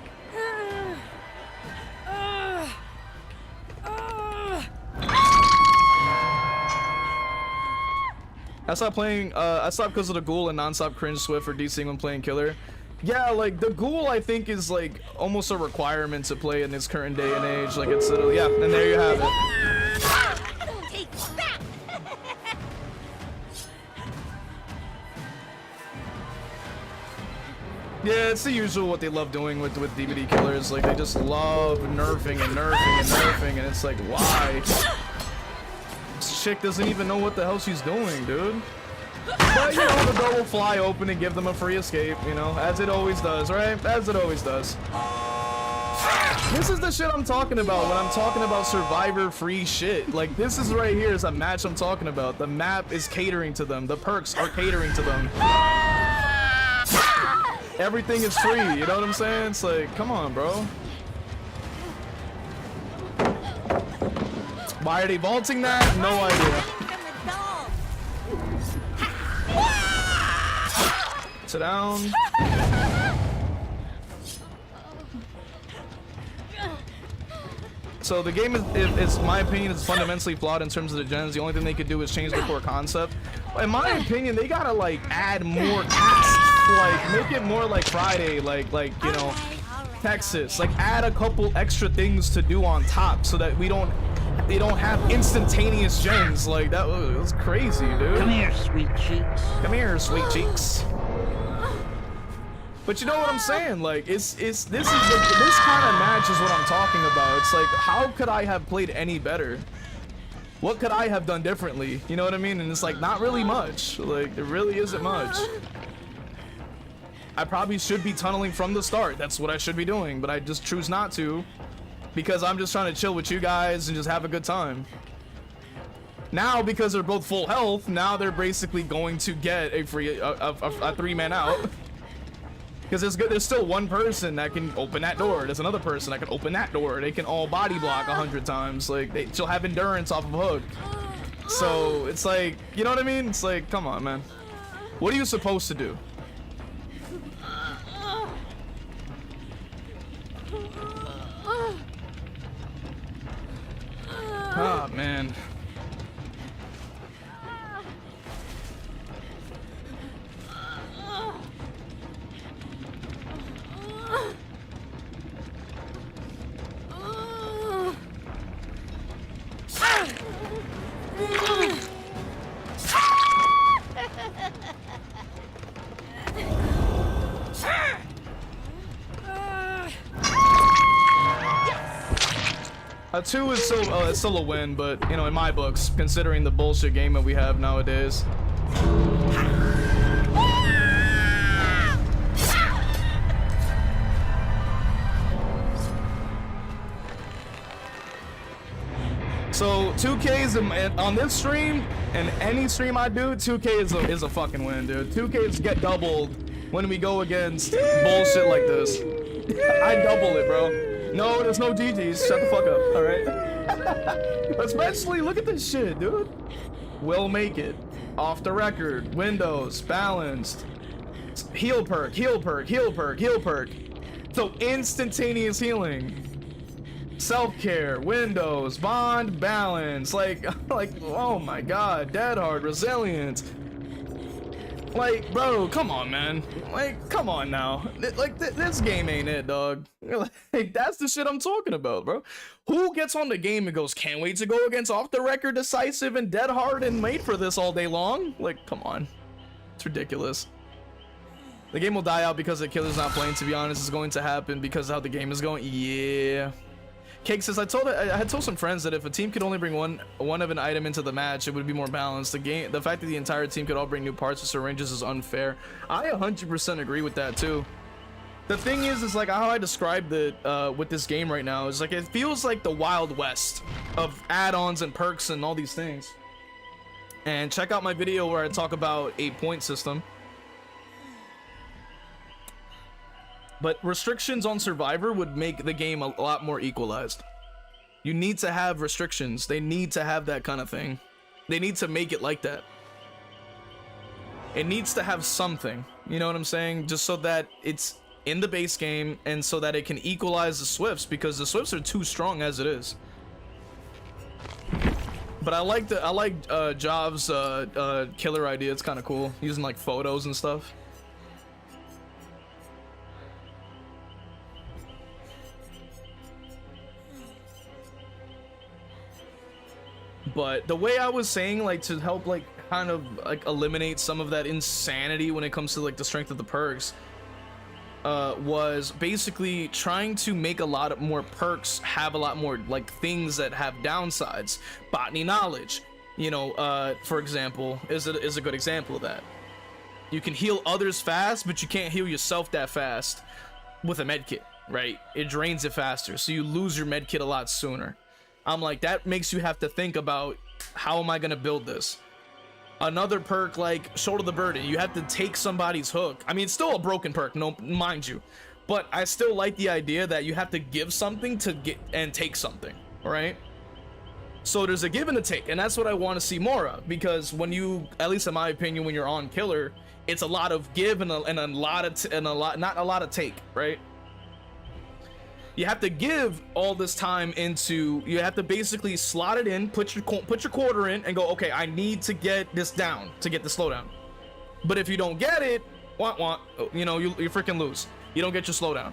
I stopped playing. I stopped because of the ghoul and non-stop cringe swift for DCing when playing killer. Yeah, like the ghoul I think is like almost a requirement to play in this current day and age. Like it's yeah, and there you have it. Take that. Yeah, it's the usual what they love doing with DVD killers. Like they just love nerfing and nerfing and nerfing, and it's like why? This chick doesn't even know what the hell she's doing, dude. But you know, the door will fly open and give them a free escape, you know, as it always does, right? As it always does. This is the shit I'm talking about when I'm talking about survivor free shit. Like this is right here is a match I'm talking about. The map is catering to them. The perks are catering to them. Everything is free, you know what I'm saying? It's like, come on, bro. Why are they vaulting that? No idea. Sit down. So the game is my opinion, is fundamentally flawed in terms of the gens. The only thing they could do is change the core concept. In my opinion, they gotta like add more tasks, like make it more like Friday, like you know, Texas. Like add a couple extra things to do on top so that they don't have instantaneous gens. Like that was crazy, dude. Come here, sweet cheeks. Come here, sweet cheeks. But you know what I'm saying? Like, this kind of match is what I'm talking about. It's like, how could I have played any better? What could I have done differently? You know what I mean? And it's like, not really much. Like, there really isn't much. I probably should be tunneling from the start. That's what I should be doing, but I just choose not to because I'm just trying to chill with you guys and just have a good time. Now, because they're both full health, now they're basically going to get a free a 3-man out. Because there's still one person that can open that door. There's another person that can open that door. They can all body block 100 times. Like, she'll have endurance off of a hook. So, it's like, you know what I mean? It's like, come on, man. What are you supposed to do? Oh, man. A 2 is still a win, but you know, in my books, considering the bullshit game that we have nowadays. So 2K is on this stream and any stream I do, 2K is a fucking win, dude. 2K is get doubled when we go against bullshit like this. I double it, bro. No, there's no GGs. Shut the fuck up, alright? Especially, look at this shit, dude. We'll make it. Off the record. Windows. Balanced. Heal perk. Heal perk. Heal perk. Heal perk. So instantaneous healing. Self-care. Windows. Bond. Balance. Like, oh my god. Dead hard. Resilient. Like, bro, come on, man. Like, come on now. Like, this game ain't it, dog. Like, that's the shit I'm talking about, bro. Who gets on the game and goes, can't wait to go against Off the Record, Decisive, and Dead Hard and wait for this all day long? Like, come on. It's ridiculous. The game will die out because the killer's not playing, to be honest. It's going to happen because of how the game is going. Yeah. Cake says, I had told some friends that if a team could only bring one of an item into the match, it would be more balanced. The fact that the entire team could all bring new parts to syringes is unfair. I 100% agree with that too. The thing is like how I described it with this game right now is like it feels like the Wild West of add-ons and perks and all these things. And check out my video where I talk about a point system. But restrictions on Survivor would make the game a lot more equalized. You need to have restrictions. They need to have that kind of thing. They need to make it like that. It needs to have something, you know what I'm saying? Just so that it's in the base game and so that it can equalize the Swifts, because the Swifts are too strong as it is. But I like Job's killer idea. It's kind of cool, using like photos and stuff. But the way I was saying, like, to help like kind of like eliminate some of that insanity when it comes to like the strength of the perks, was basically trying to make a lot more perks have a lot more like things that have downsides. Botany knowledge, you know, for example, is a good example of that. You can heal others fast, but you can't heal yourself that fast with a medkit, right? It drains it faster, so you lose your medkit a lot sooner. I'm like, that makes you have to think about, how am I gonna build this? Another perk like Shoulder the Burden, you have to take somebody's hook. I mean, it's still a broken perk, no, mind you, but I still like the idea that you have to give something to get and take something, right? So there's a give and a take, and that's what I want to see more of, because when you, at least in my opinion, when you're on killer, it's a lot of give and a lot of not a lot of take, right? You have to give all this time into, you have to basically slot it in, put your quarter in, and go, okay, I need to get this down to get the slowdown. But if you don't get it, you know, you freaking lose. You don't get your slowdown.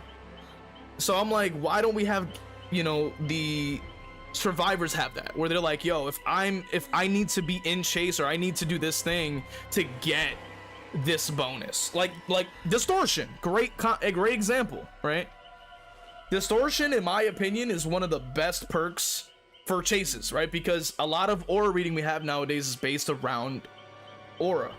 So I'm like, why don't we have, you know, the survivors have that, where they're like, yo, if I need to be in chase, or I need to do this thing to get this bonus, like distortion, a great example, right? Distortion, in my opinion, is one of the best perks for chases, right? Because a lot of aura reading we have nowadays is based around aura,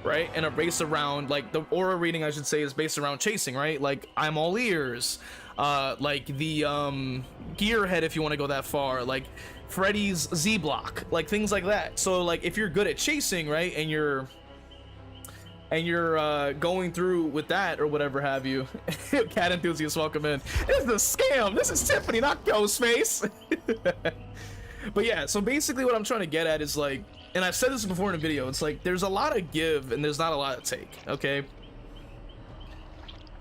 right? And based around, like, the aura reading, I should say, is based around chasing, right? Like, I'm all ears, like the gearhead, if you want to go that far, like Freddy's Z block, like things like that. So, like, if you're good at chasing, right, and you're going through with that or whatever have you. Cat enthusiast, welcome in. This is a scam. This is Tiffany, not Ghostface. But yeah, so basically what I'm trying to get at is like, and I've said this before in a video, it's like there's a lot of give and there's not a lot of take, okay?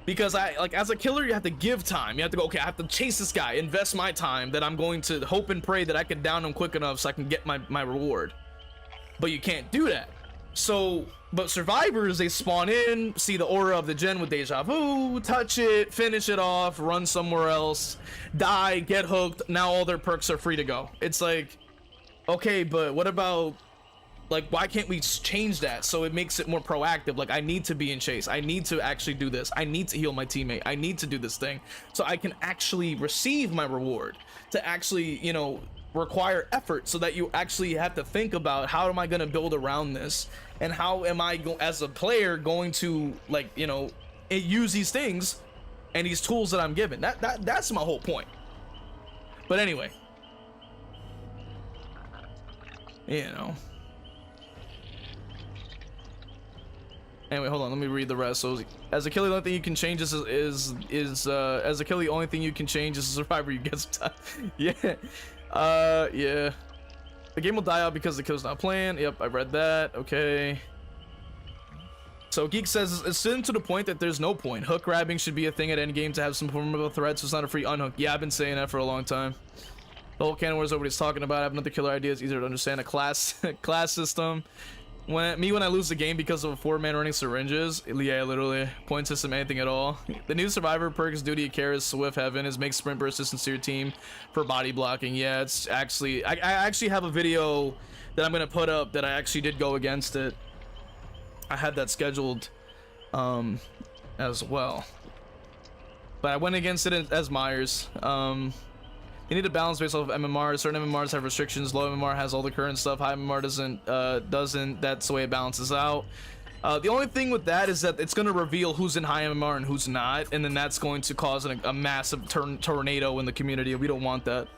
Because as a killer, you have to give time. You have to go, okay, I have to chase this guy, invest my time, that I'm going to hope and pray that I can down him quick enough so I can get my reward. But you can't do that. So, but survivors, they spawn in, see the aura of the gen with deja vu, touch it, finish it off, run somewhere else, die, get hooked, now all their perks are free to go. It's like, okay, but what about, like, why can't we change that so it makes it more proactive? Like, I need to be in chase, I need to actually do this, I need to heal my teammate, I need to do this thing so I can actually receive my reward, to actually, you know, require effort, so that you actually have to think about, how am I going to build around this, and how am I as a player going to, like, you know, use these things and these tools that I'm given. That's my whole point. But anyway, you know, anyway, hold on, let me read the rest. So as a killer, the only thing you can change is as a killer, the only thing you can change is a survivor you get some time. Yeah. Yeah. The game will die out because the kill's not planned. Yep, I read that. Okay. So Geek says, it's soon to the point that there's no point. Hook grabbing should be a thing at any game to have some formidable threats, so it's not a free unhook. Yeah, I've been saying that for a long time. The whole can of worms nobody's talking about. I have another killer idea. It's easier to understand. A class system. When I lose the game because of a 4-man running syringes, yeah, literally, point system, anything at all. The new survivor perk's duty of care is Swift Heaven, is make sprint burst distance to your team for body blocking. Yeah, it's actually, I actually have a video that I'm gonna put up that I actually did go against it. I had that scheduled as well, but I went against it as Myers. The You need to balance based off of MMR. Certain MMRs have restrictions. Low MMR has all the current stuff. High MMR doesn't. That's the way it balances out. The only thing with that is that it's going to reveal who's in high MMR and who's not, and then that's going to cause a massive tornado in the community. We don't want that.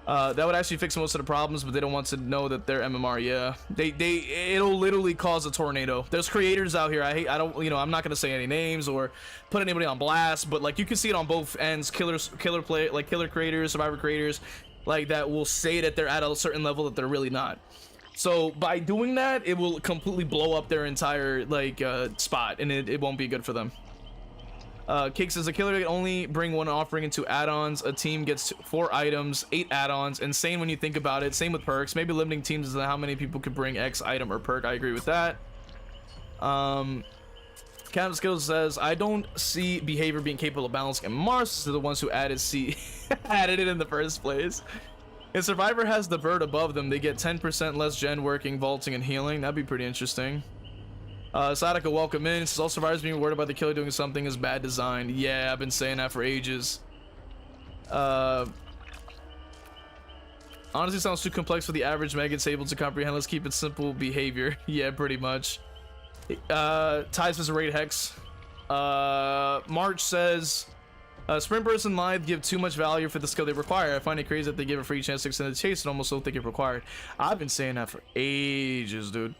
That would actually fix most of the problems, but they don't want to know that they're MMR. Yeah, it'll literally cause a tornado. There's creators out here. I don't, you know, I'm not gonna say any names or put anybody on blast, but like you can see it on both ends. Killer creators, survivor creators, like that will say that they're at a certain level that they're really not. So by doing that, it will completely blow up their entire like spot, and it won't be good for them. Cake says a killer can only bring one offering into add-ons. A team gets 4 items, 8 add-ons. Insane when you think about it. Same with perks. Maybe limiting teams is how many people could bring X item or perk. I agree with that. Captain Skills says I don't see behavior being capable of balancing, and Mars are the ones who added added it in the first place. If Survivor has the bird above them, they get 10% less gen working, vaulting, and healing. That'd be pretty interesting. Sadaka, welcome in. Says all survivors being worried about the killer doing something is bad design. Yeah, I've been saying that for ages. Honestly, sounds too complex for the average Megan's able to comprehend. Let's keep it simple. Behavior. Yeah, pretty much. Ty says rate hex. March says Sprint Burst and Lithe give too much value for the skill they require. I find it crazy that they give a free chance to extend the chase and almost don't think it required. I've been saying that for ages, dude.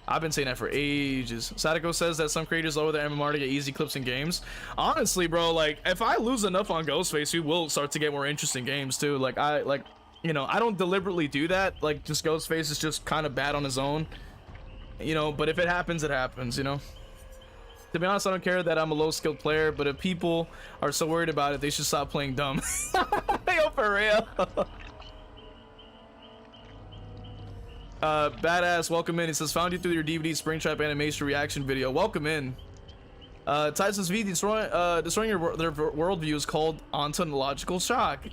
I've been saying that for ages. Sadako says that some creators lower their MMR to get easy clips in games. Honestly, bro, like if I lose enough on Ghostface, we will start to get more interesting games too. Like you know, I don't deliberately do that. Like just Ghostface is just kind of bad on his own, you know. But if it happens, it happens, you know. To be honest, I don't care that I'm a low-skilled player, but if people are so worried about it, they should stop playing dumb. Yo, for real. Badass, welcome in. He says, found you through your DVD Springtrap animation reaction video. Welcome in. Tyson V, destroying their worldview is called ontological shock.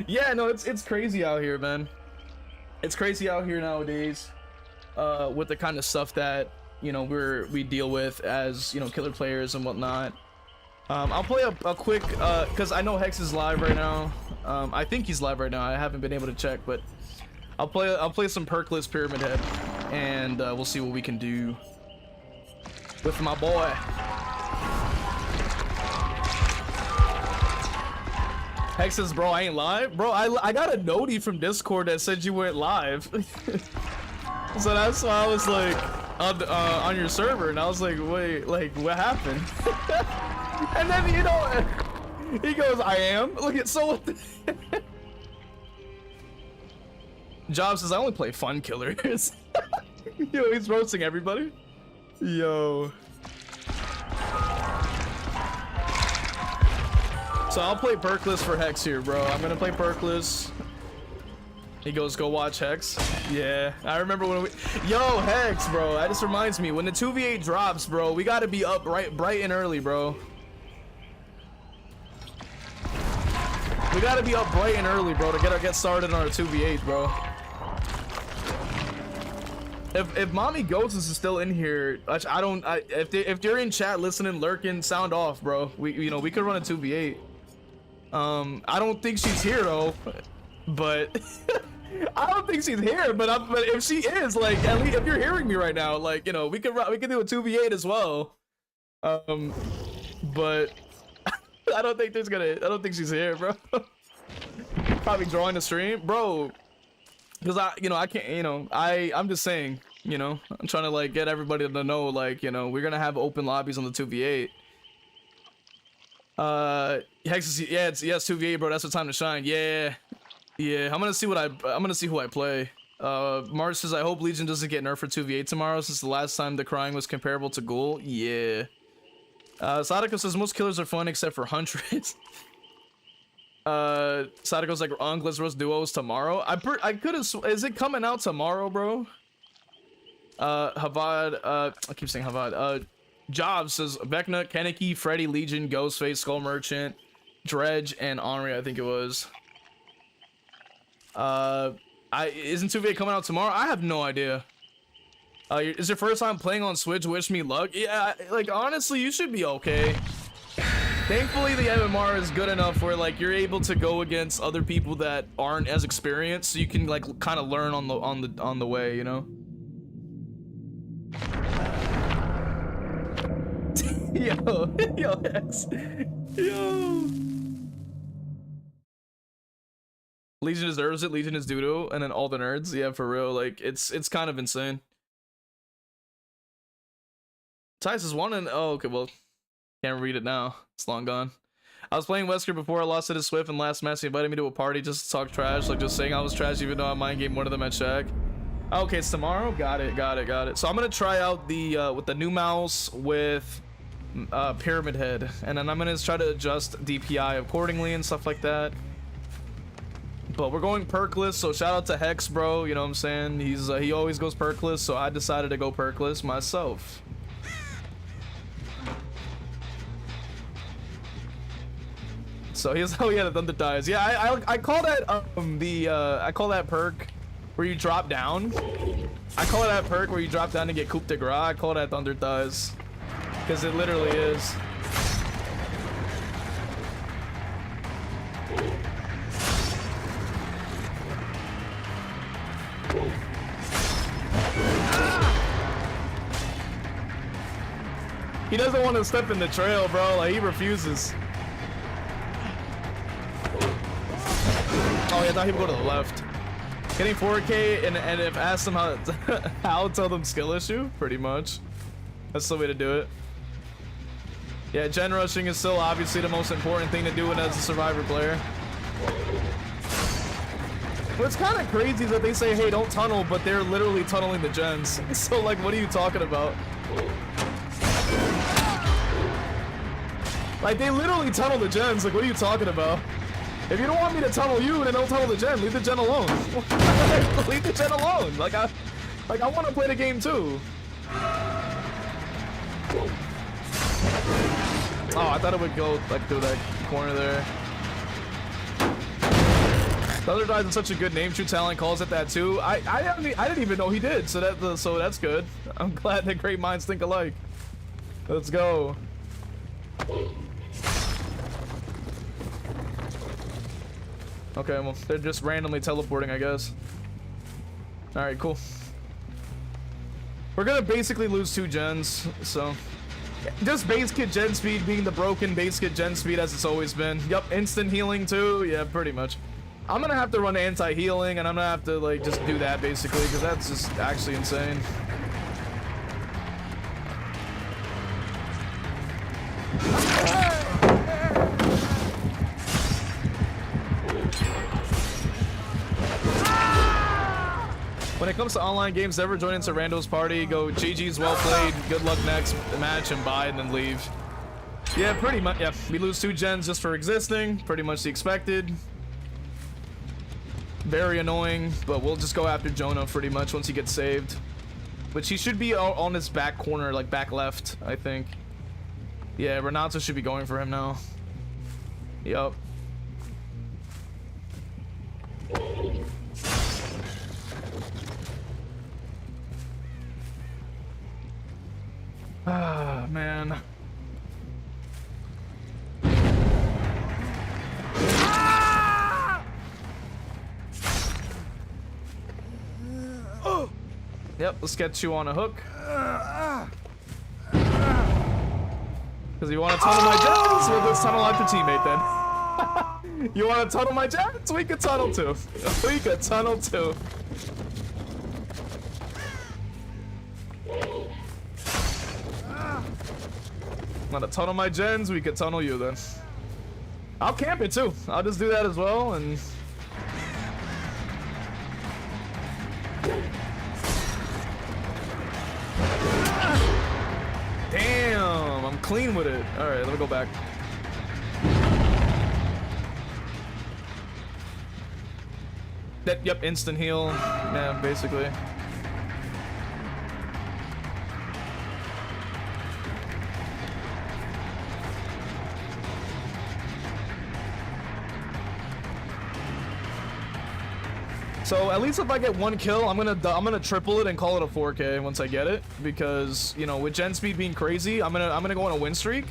Yeah, no, it's crazy out here, man. It's crazy out here nowadays, with the kind of stuff that, you know, we deal with as, you know, killer players and whatnot. I'll play a quick, because I know Hex is live right now. I think he's live right now. I haven't been able to check, but I'll play some perkless Pyramid Head, and we'll see what we can do with my boy. Hex says, bro, I ain't live. Bro, I got a notey from Discord that said you went live. So that's why I was like on your server, and I was like, wait, like what happened? And then, you know, he goes, I am. Look at so what the Job says I only play fun killers. Yo, he's roasting everybody. Yo. So I'll play perkless for Hex here, bro. I'm gonna play perkless. He goes, go watch Hex. Yeah, I remember when we... Yo, Hex, bro. That just reminds me. When the 2v8 drops, bro, we gotta be up bright and early, bro. We gotta be up bright and early, bro, to get started on our 2v8, bro. If Mommy Ghost is still in here, if they're in chat listening, lurking, sound off, bro. We could run a 2v8. I don't think she's here though, but I don't think she's here. But if she is, like, at least if you're hearing me right now, like, you know, we could do a 2v8 as well. But I don't think she's here, bro. Probably drawing the stream, bro. Because I can't, I'm just saying, I'm trying to like get everybody to know, like, we're gonna have open lobbies on the 2v8. Hex is, yes, 2v8, bro. That's the time to shine. Yeah. I'm gonna see who I play. Mars says, I hope Legion doesn't get nerfed for 2v8 tomorrow, since the last time the crying was comparable to Ghoul. Yeah. Sadako says most killers are fun except for Huntress. Sadako's like, let's roast duos tomorrow. I could have. Is it coming out tomorrow, bro? Havad. I keep saying Havad. Jobs says Vecna, Kaneki, Freddy, Legion, Ghostface, Skull Merchant, Dredge, and Henri. I think it was. Isn't 2v8 coming out tomorrow? I have no idea. Is your first time playing on Switch? Wish me luck. Yeah, like honestly, you should be okay. Thankfully, the MMR is good enough where like you're able to go against other people that aren't as experienced, so you can like kind of learn on the way, you know. yo, X, yo. Legion deserves it. Legion is doo-doo, and then all the nerds. Yeah, for real. Like it's kind of insane. Tice is one and oh, okay, well. Can't read it now. It's long gone. I was playing Wesker before I lost it to Swift, and last match he invited me to a party just to talk trash, like just saying I was trash even though I mind game one of them at Shack. Okay, it's tomorrow. Got it. So I'm gonna try out the with the new mouse with Pyramid Head, and then I'm gonna try to adjust DPI accordingly and stuff like that. But we're going perkless, so shout out to Hex, bro. You know what I'm saying? He always goes perkless, so I decided to go perkless myself. So here's how he had the Thunder Thighs. Yeah, I call that I call that perk where you drop down. I call that perk where you drop down and get coup de grace. I call that Thunder Thighs because it literally is. He doesn't want to step in the trail, bro. Like he refuses. Oh yeah, I thought he would go to the left. Getting 4K and if asked them how tell them skill issue, pretty much. That's the way to do it. Yeah, gen rushing is still obviously the most important thing to do as a survivor player. What's kind of crazy is that they say, hey, don't tunnel, but they're literally tunneling the gens. So like, what are you talking about? Like they literally tunnel the gens. Like, what are you talking about? If you don't want me to tunnel you, then don't tunnel the gen. Leave the gen alone. Leave the gen alone. Like I want to play the game too. Oh, I thought it would go like through that corner there. The other guy's such a good name. True Talent calls it that too. I didn't even know he did. So that's good. I'm glad that great minds think alike. Let's go. Okay, well, they're just randomly teleporting, I guess. Alright, cool. We're gonna basically lose 2 gens, so... Just base kit gen speed being the broken base kit gen speed as it's always been. Yup, instant healing too? Yeah, pretty much. I'm gonna have to run anti-healing, and I'm gonna have to, like, just do that, basically, because that's just actually insane. When it comes to online games, never join into rando's party. Go GG's, well played, good luck next match, and buy and then leave. Yeah, pretty much. Yeah, we lose 2 gens just for existing. Pretty much the expected. Very annoying, but we'll just go after Jonah pretty much once he gets saved. Which he should be on his back corner, like back left, I think. Yeah, Renato should be going for him now. Yup. Ah, man. Oh. Yep, let's get you on a hook. Because you want to tunnel my jets? Well, let's tunnel out your teammate then. You want to tunnel my jets? We could tunnel too. We could tunnel too. Want to tunnel my gens? We could tunnel you then. I'll camp it too. I'll just do that as well and... Damn, I'm clean with it. All right, let me go back. Yep, instant heal. Yeah, basically. So at least if I get 1 kill, I'm gonna triple it and call it a 4K once I get it, because you know with gen speed being crazy, I'm gonna go on a win streak,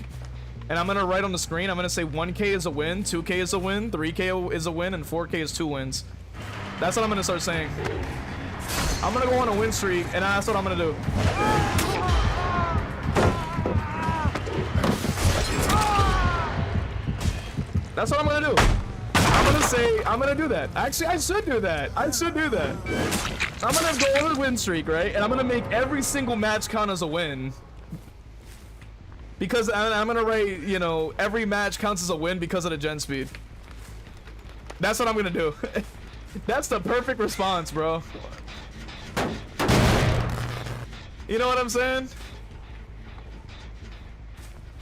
And I'm gonna write on the screen, I'm gonna say 1K is a win, 2K is a win, 3K is a win, and 4K is 2 wins. That's what I'm gonna start saying. I'm gonna go on a win streak, and that's what I'm gonna do. That's what I'm gonna do. I'm gonna say, I'm gonna do that. Actually, I should do that. I should do that. I'm gonna go on a win streak, right? And I'm gonna make every single match count as a win. Because I'm gonna write, you know, every match counts as a win because of the gen speed. That's what I'm gonna do. That's the perfect response, bro. You know what I'm saying?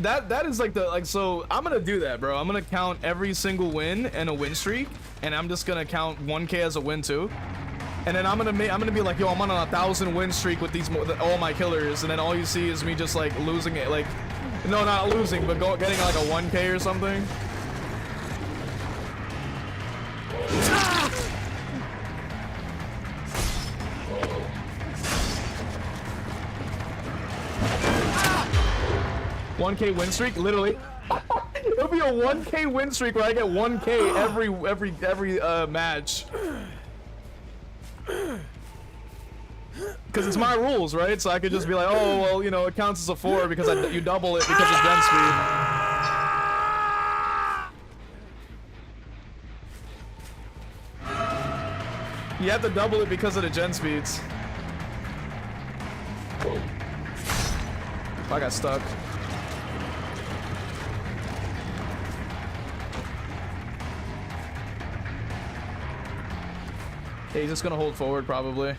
That is like so I'm gonna do that, bro. I'm gonna count every single win and a win streak, and I'm just gonna count 1K as a win too. And then I'm gonna be like, yo, I'm on a 1,000 win streak with these all my killers, and then all you see is me just like losing it, like, no, not losing, but getting like a 1K or something. Ah! 1K win streak, literally. It'll be a 1K win streak where I get 1K every match. Because it's my rules, right? So I could just be like, oh, well, you know, it counts as a 4 because you double it because of gen speed. You have to double it because of the gen speeds. I got stuck. Yeah, he's just gonna hold forward probably.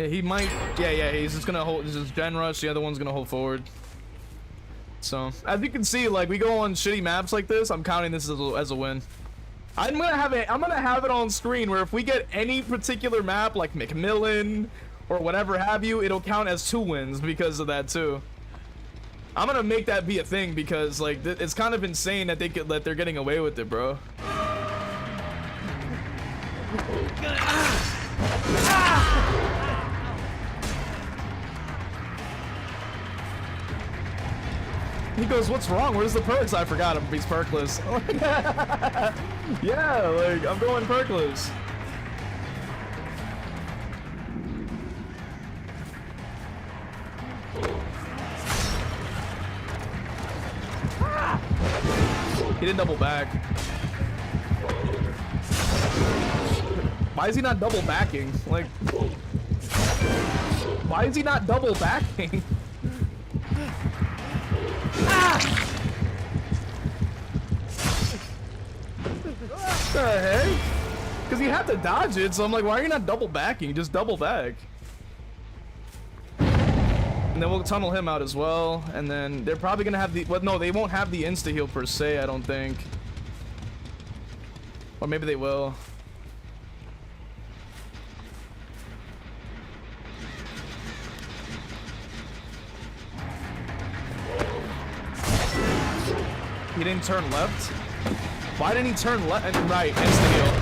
Yeah, he might. Yeah, he's just gonna hold. This is gen rush. The other one's gonna hold forward. So, as you can see, like, we go on shitty maps like this, I'm counting this as a win. I'm gonna have it on screen where if we get any particular map, like McMillan or whatever have you, it'll count as 2 wins because of that too. I'm gonna make that be a thing because, like, it's kind of insane that they're getting away with it, bro. He goes, what's wrong? Where's the perks? I forgot him. He's perkless. Yeah, like, I'm going perkless. He didn't double back. Why is he not double backing? Like, why is he not double backing? What the heck? Because you have to dodge it, so I'm like, why are you not double backing? Just double back. And then we'll tunnel him out as well, and then they're probably gonna have the, well, no, they won't have the insta heal per se, I don't think. Or maybe they will. He didn't turn left? Why didn't he turn left and right? Insta heal.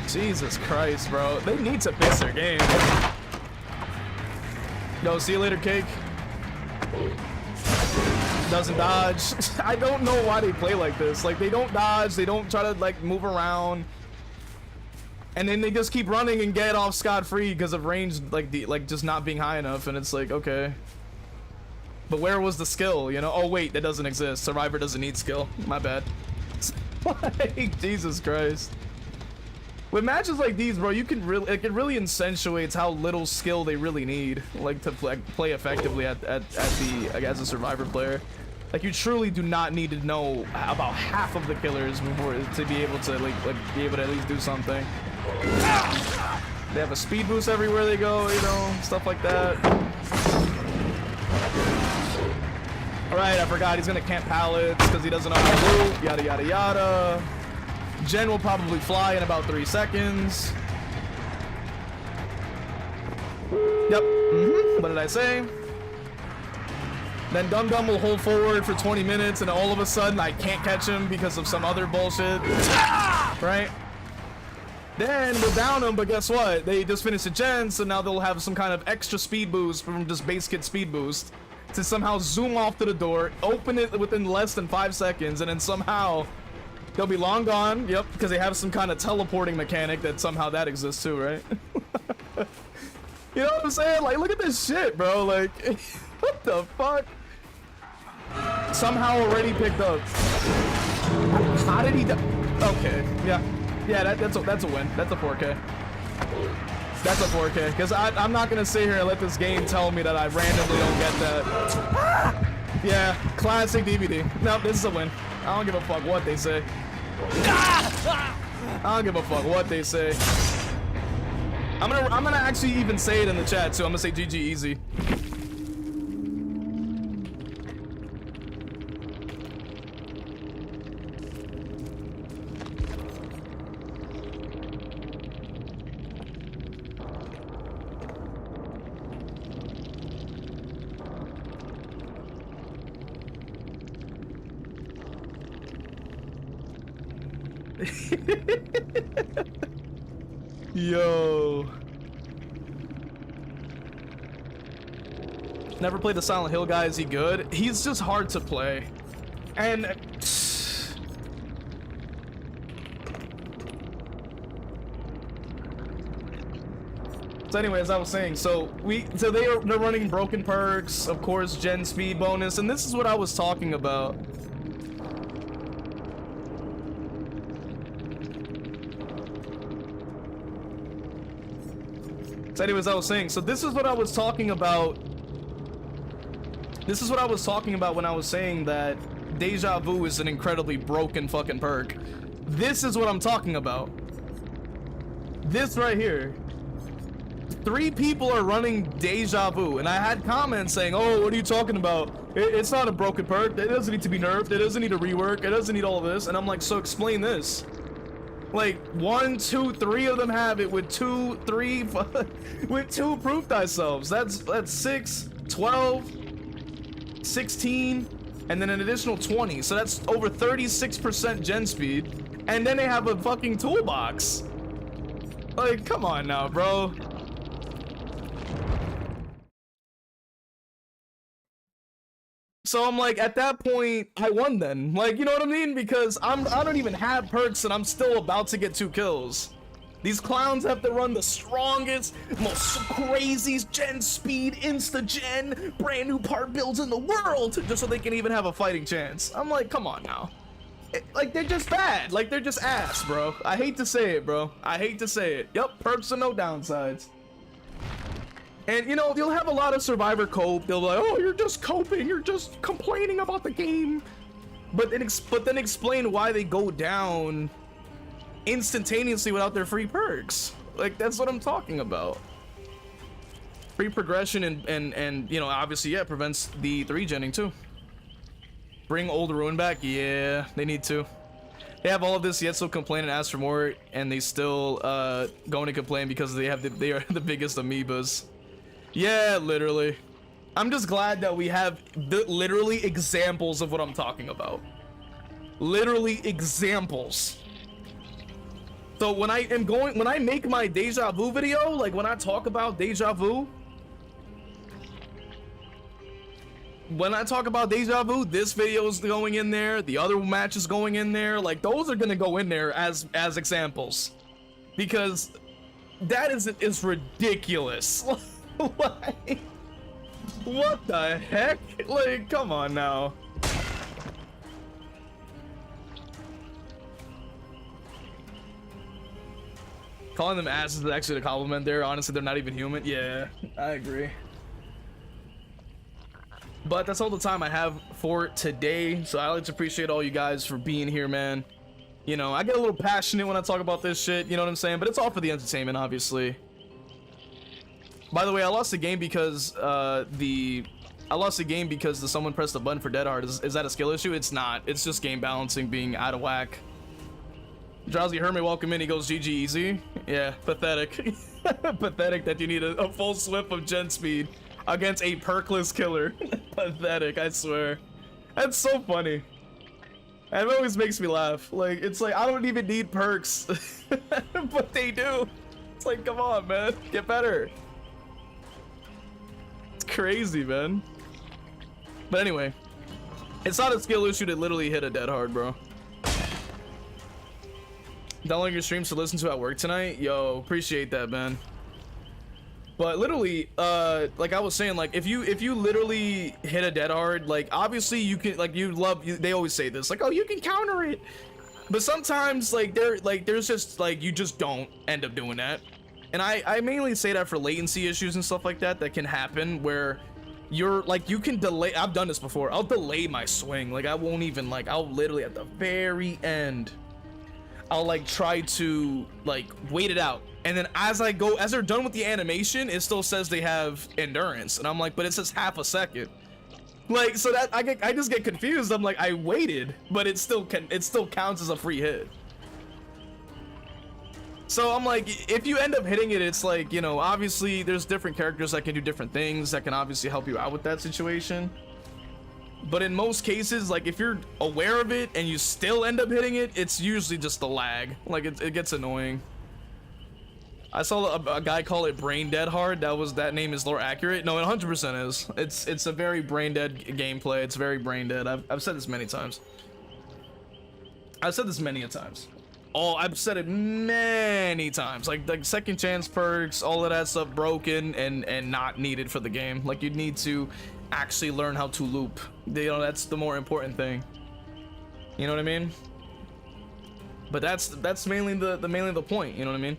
Jesus Christ, bro. They need to fix their game. Yo, see you later, Cake. Doesn't dodge. I don't know why they play like this. Like, they don't dodge. They don't try to, like, move around. And then they just keep running and get off scot-free because of range, like, just not being high enough. And it's like, okay. But where was the skill, you know? Oh, wait, that doesn't exist. Survivor doesn't need skill. My bad. Like, Jesus Christ. With matches like these, bro, you can really, it really accentuates how little skill they really need, like, to play effectively at the, like, as a Survivor player. Like, you truly do not need to know about half of the killers before to be able to, like be able to at least do something. They have a speed boost everywhere they go, you know, stuff like that. Alright, I forgot he's gonna camp pallets because he doesn't know how to loot, yada yada yada. Gen will probably fly in about 3 seconds. Yep. What did I say? Then Dum Dum will hold forward for 20 minutes and all of a sudden I can't catch him because of some other bullshit. Right? Then we'll down them, but guess what? They just finished the gen, so now they'll have some kind of extra speed boost from just base kit speed boost to somehow zoom off to the door, open it within less than 5 seconds, and then somehow they'll be long gone. Yep, because they have some kind of teleporting mechanic that somehow that exists too, right? You know what I'm saying? Like, look at this shit, bro. Like, what the fuck? Somehow already picked up. How did he die? Okay, yeah. Yeah, that's a win. That's a 4K. That's a 4K. Because I'm not going to sit here and let this game tell me that I randomly don't get that. Yeah, classic DVD. No, this is a win. I don't give a fuck what they say. I don't give a fuck what they say. I'm gonna actually even say it in the chat too. I'm gonna say GG easy. Yo. Never played the Silent Hill guy. Is he good? He's just hard to play. And so anyway, as I was saying, they're running broken perks, of course, gen speed bonus, and this is what I was talking about. So anyways, I was saying, so this is what I was talking about. This is what I was talking about when I was saying that Deja Vu is an incredibly broken fucking perk. This is what I'm talking about. This right here. 3 people are running Deja Vu, and I had comments saying, oh, what are you talking about? It's not a broken perk. It doesn't need to be nerfed. It doesn't need a rework. It doesn't need all of this. And I'm like, so explain this. Like 1, 2, 3 of them have it with 2, 3, 5, with 2 proof thyself. That's 6, 12, 16, and then an additional 20. So that's over 36% gen speed. And then they have a fucking toolbox. Like, come on now, bro. So I'm like, at that point, I won then. Like, you know what I mean? Because I don't even have perks and I'm still about to get 2 kills. These clowns have to run the strongest, most crazy gen speed, insta-gen, brand new part builds in the world just so they can even have a fighting chance. I'm like, come on now. Like, they're just bad. Like, they're just ass, bro. I hate to say it, bro. I hate to say it. Yup, perks are no downsides. And, you know, you'll have a lot of survivor cope. They'll be like, oh, you're just coping. You're just complaining about the game. But then explain why they go down instantaneously without their free perks. Like, that's what I'm talking about. Free progression and you know, obviously, yeah, prevents the 3-genning too. Bring old ruin back? Yeah, they need to. They have all of this, yet still complain and ask for more, and they still going to complain because they are the biggest amoebas. Yeah, literally. I'm just glad that we have literally examples of what I'm talking about. Literally examples. So when I make my Deja Vu video, like when I talk about Deja Vu, this video is going in there, the other match is going in there, like those are gonna go in there as examples. Because that is ridiculous. Like, what the heck? Like, come on now. Calling them asses is actually a compliment there. Honestly, they're not even human. Yeah, I agree. But that's all the time I have for today. So I like to appreciate all you guys for being here, man. You know, I get a little passionate when I talk about this shit, you know what I'm saying? But it's all for the entertainment, obviously. By the way, I lost the game because someone pressed the button for Dead Hard. Is that a skill issue? It's not. It's just game balancing being out of whack. Drowsy Hermit, welcome in. He goes, GG easy. Yeah, pathetic. Pathetic that you need a full swip of gen speed against a perkless killer. Pathetic, I swear. That's so funny. And it always makes me laugh. Like, it's like, I don't even need perks. But they do. It's like, come on, man. Get better. It's crazy, man. But anyway. It's not a skill issue to literally hit a dead hard, bro. Downloading your streams to listen to at work tonight? Yo, appreciate that, man. But literally, like I was saying, like if you literally hit a dead hard, like obviously you can, like they always say this, like, oh, you can counter it. But sometimes there's just like, you just don't end up doing that. And I mainly say that for latency issues and stuff like that can happen where you're like, you can delay. I've done this before. I'll delay my swing. Like I won't even, like, I'll literally at the very end, I'll like try to like wait it out. And then as they're done with the animation, it still says they have endurance. And I'm like, but it says half a second. Like, so that I just get confused. I'm like, I waited, but it still counts as a free hit. So I'm like, if you end up hitting it, it's like, you know, obviously there's different characters that can do different things that can obviously help you out with that situation. But in most cases, like if you're aware of it and you still end up hitting it, it's usually just the lag. Like it gets annoying. I saw a guy call it brain dead hard. That name is more accurate. No, it 100% is. It's a very brain dead gameplay. It's very brain dead. I've said this many times. I've said this many a times. Oh, I've said it many times. Like second chance perks, all of that stuff broken and not needed for the game. Like you need to actually learn how to loop. You know, that's the more important thing. You know what I mean? But that's mainly the point. You know what I mean?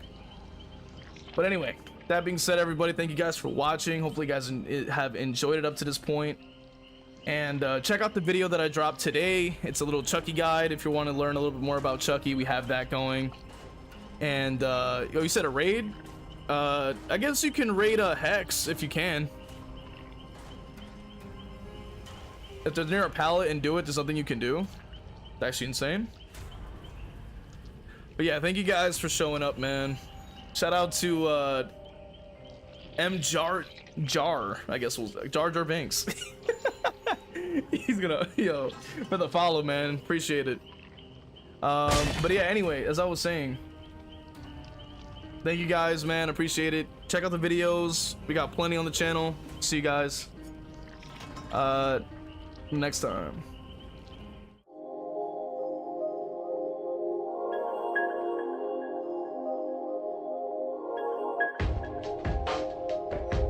But anyway, that being said, everybody, thank you guys for watching. Hopefully you guys have enjoyed it up to this point. And check out the video that I dropped today. It's a little Chucky guide. If you want to learn a little bit more about Chucky, we have that going. And you said a raid? I guess you can raid a Hex if you can. If they're near a pallet and do it, there's something you can do. It's actually insane. But yeah, thank you guys for showing up, man. Shout out to Jar, I guess was Jar Banks. He's gonna, yo, for the follow, man. Appreciate it. But yeah, anyway, as I was saying, thank you guys, man. Appreciate it. Check out the videos. We got plenty on the channel. See you guys next time.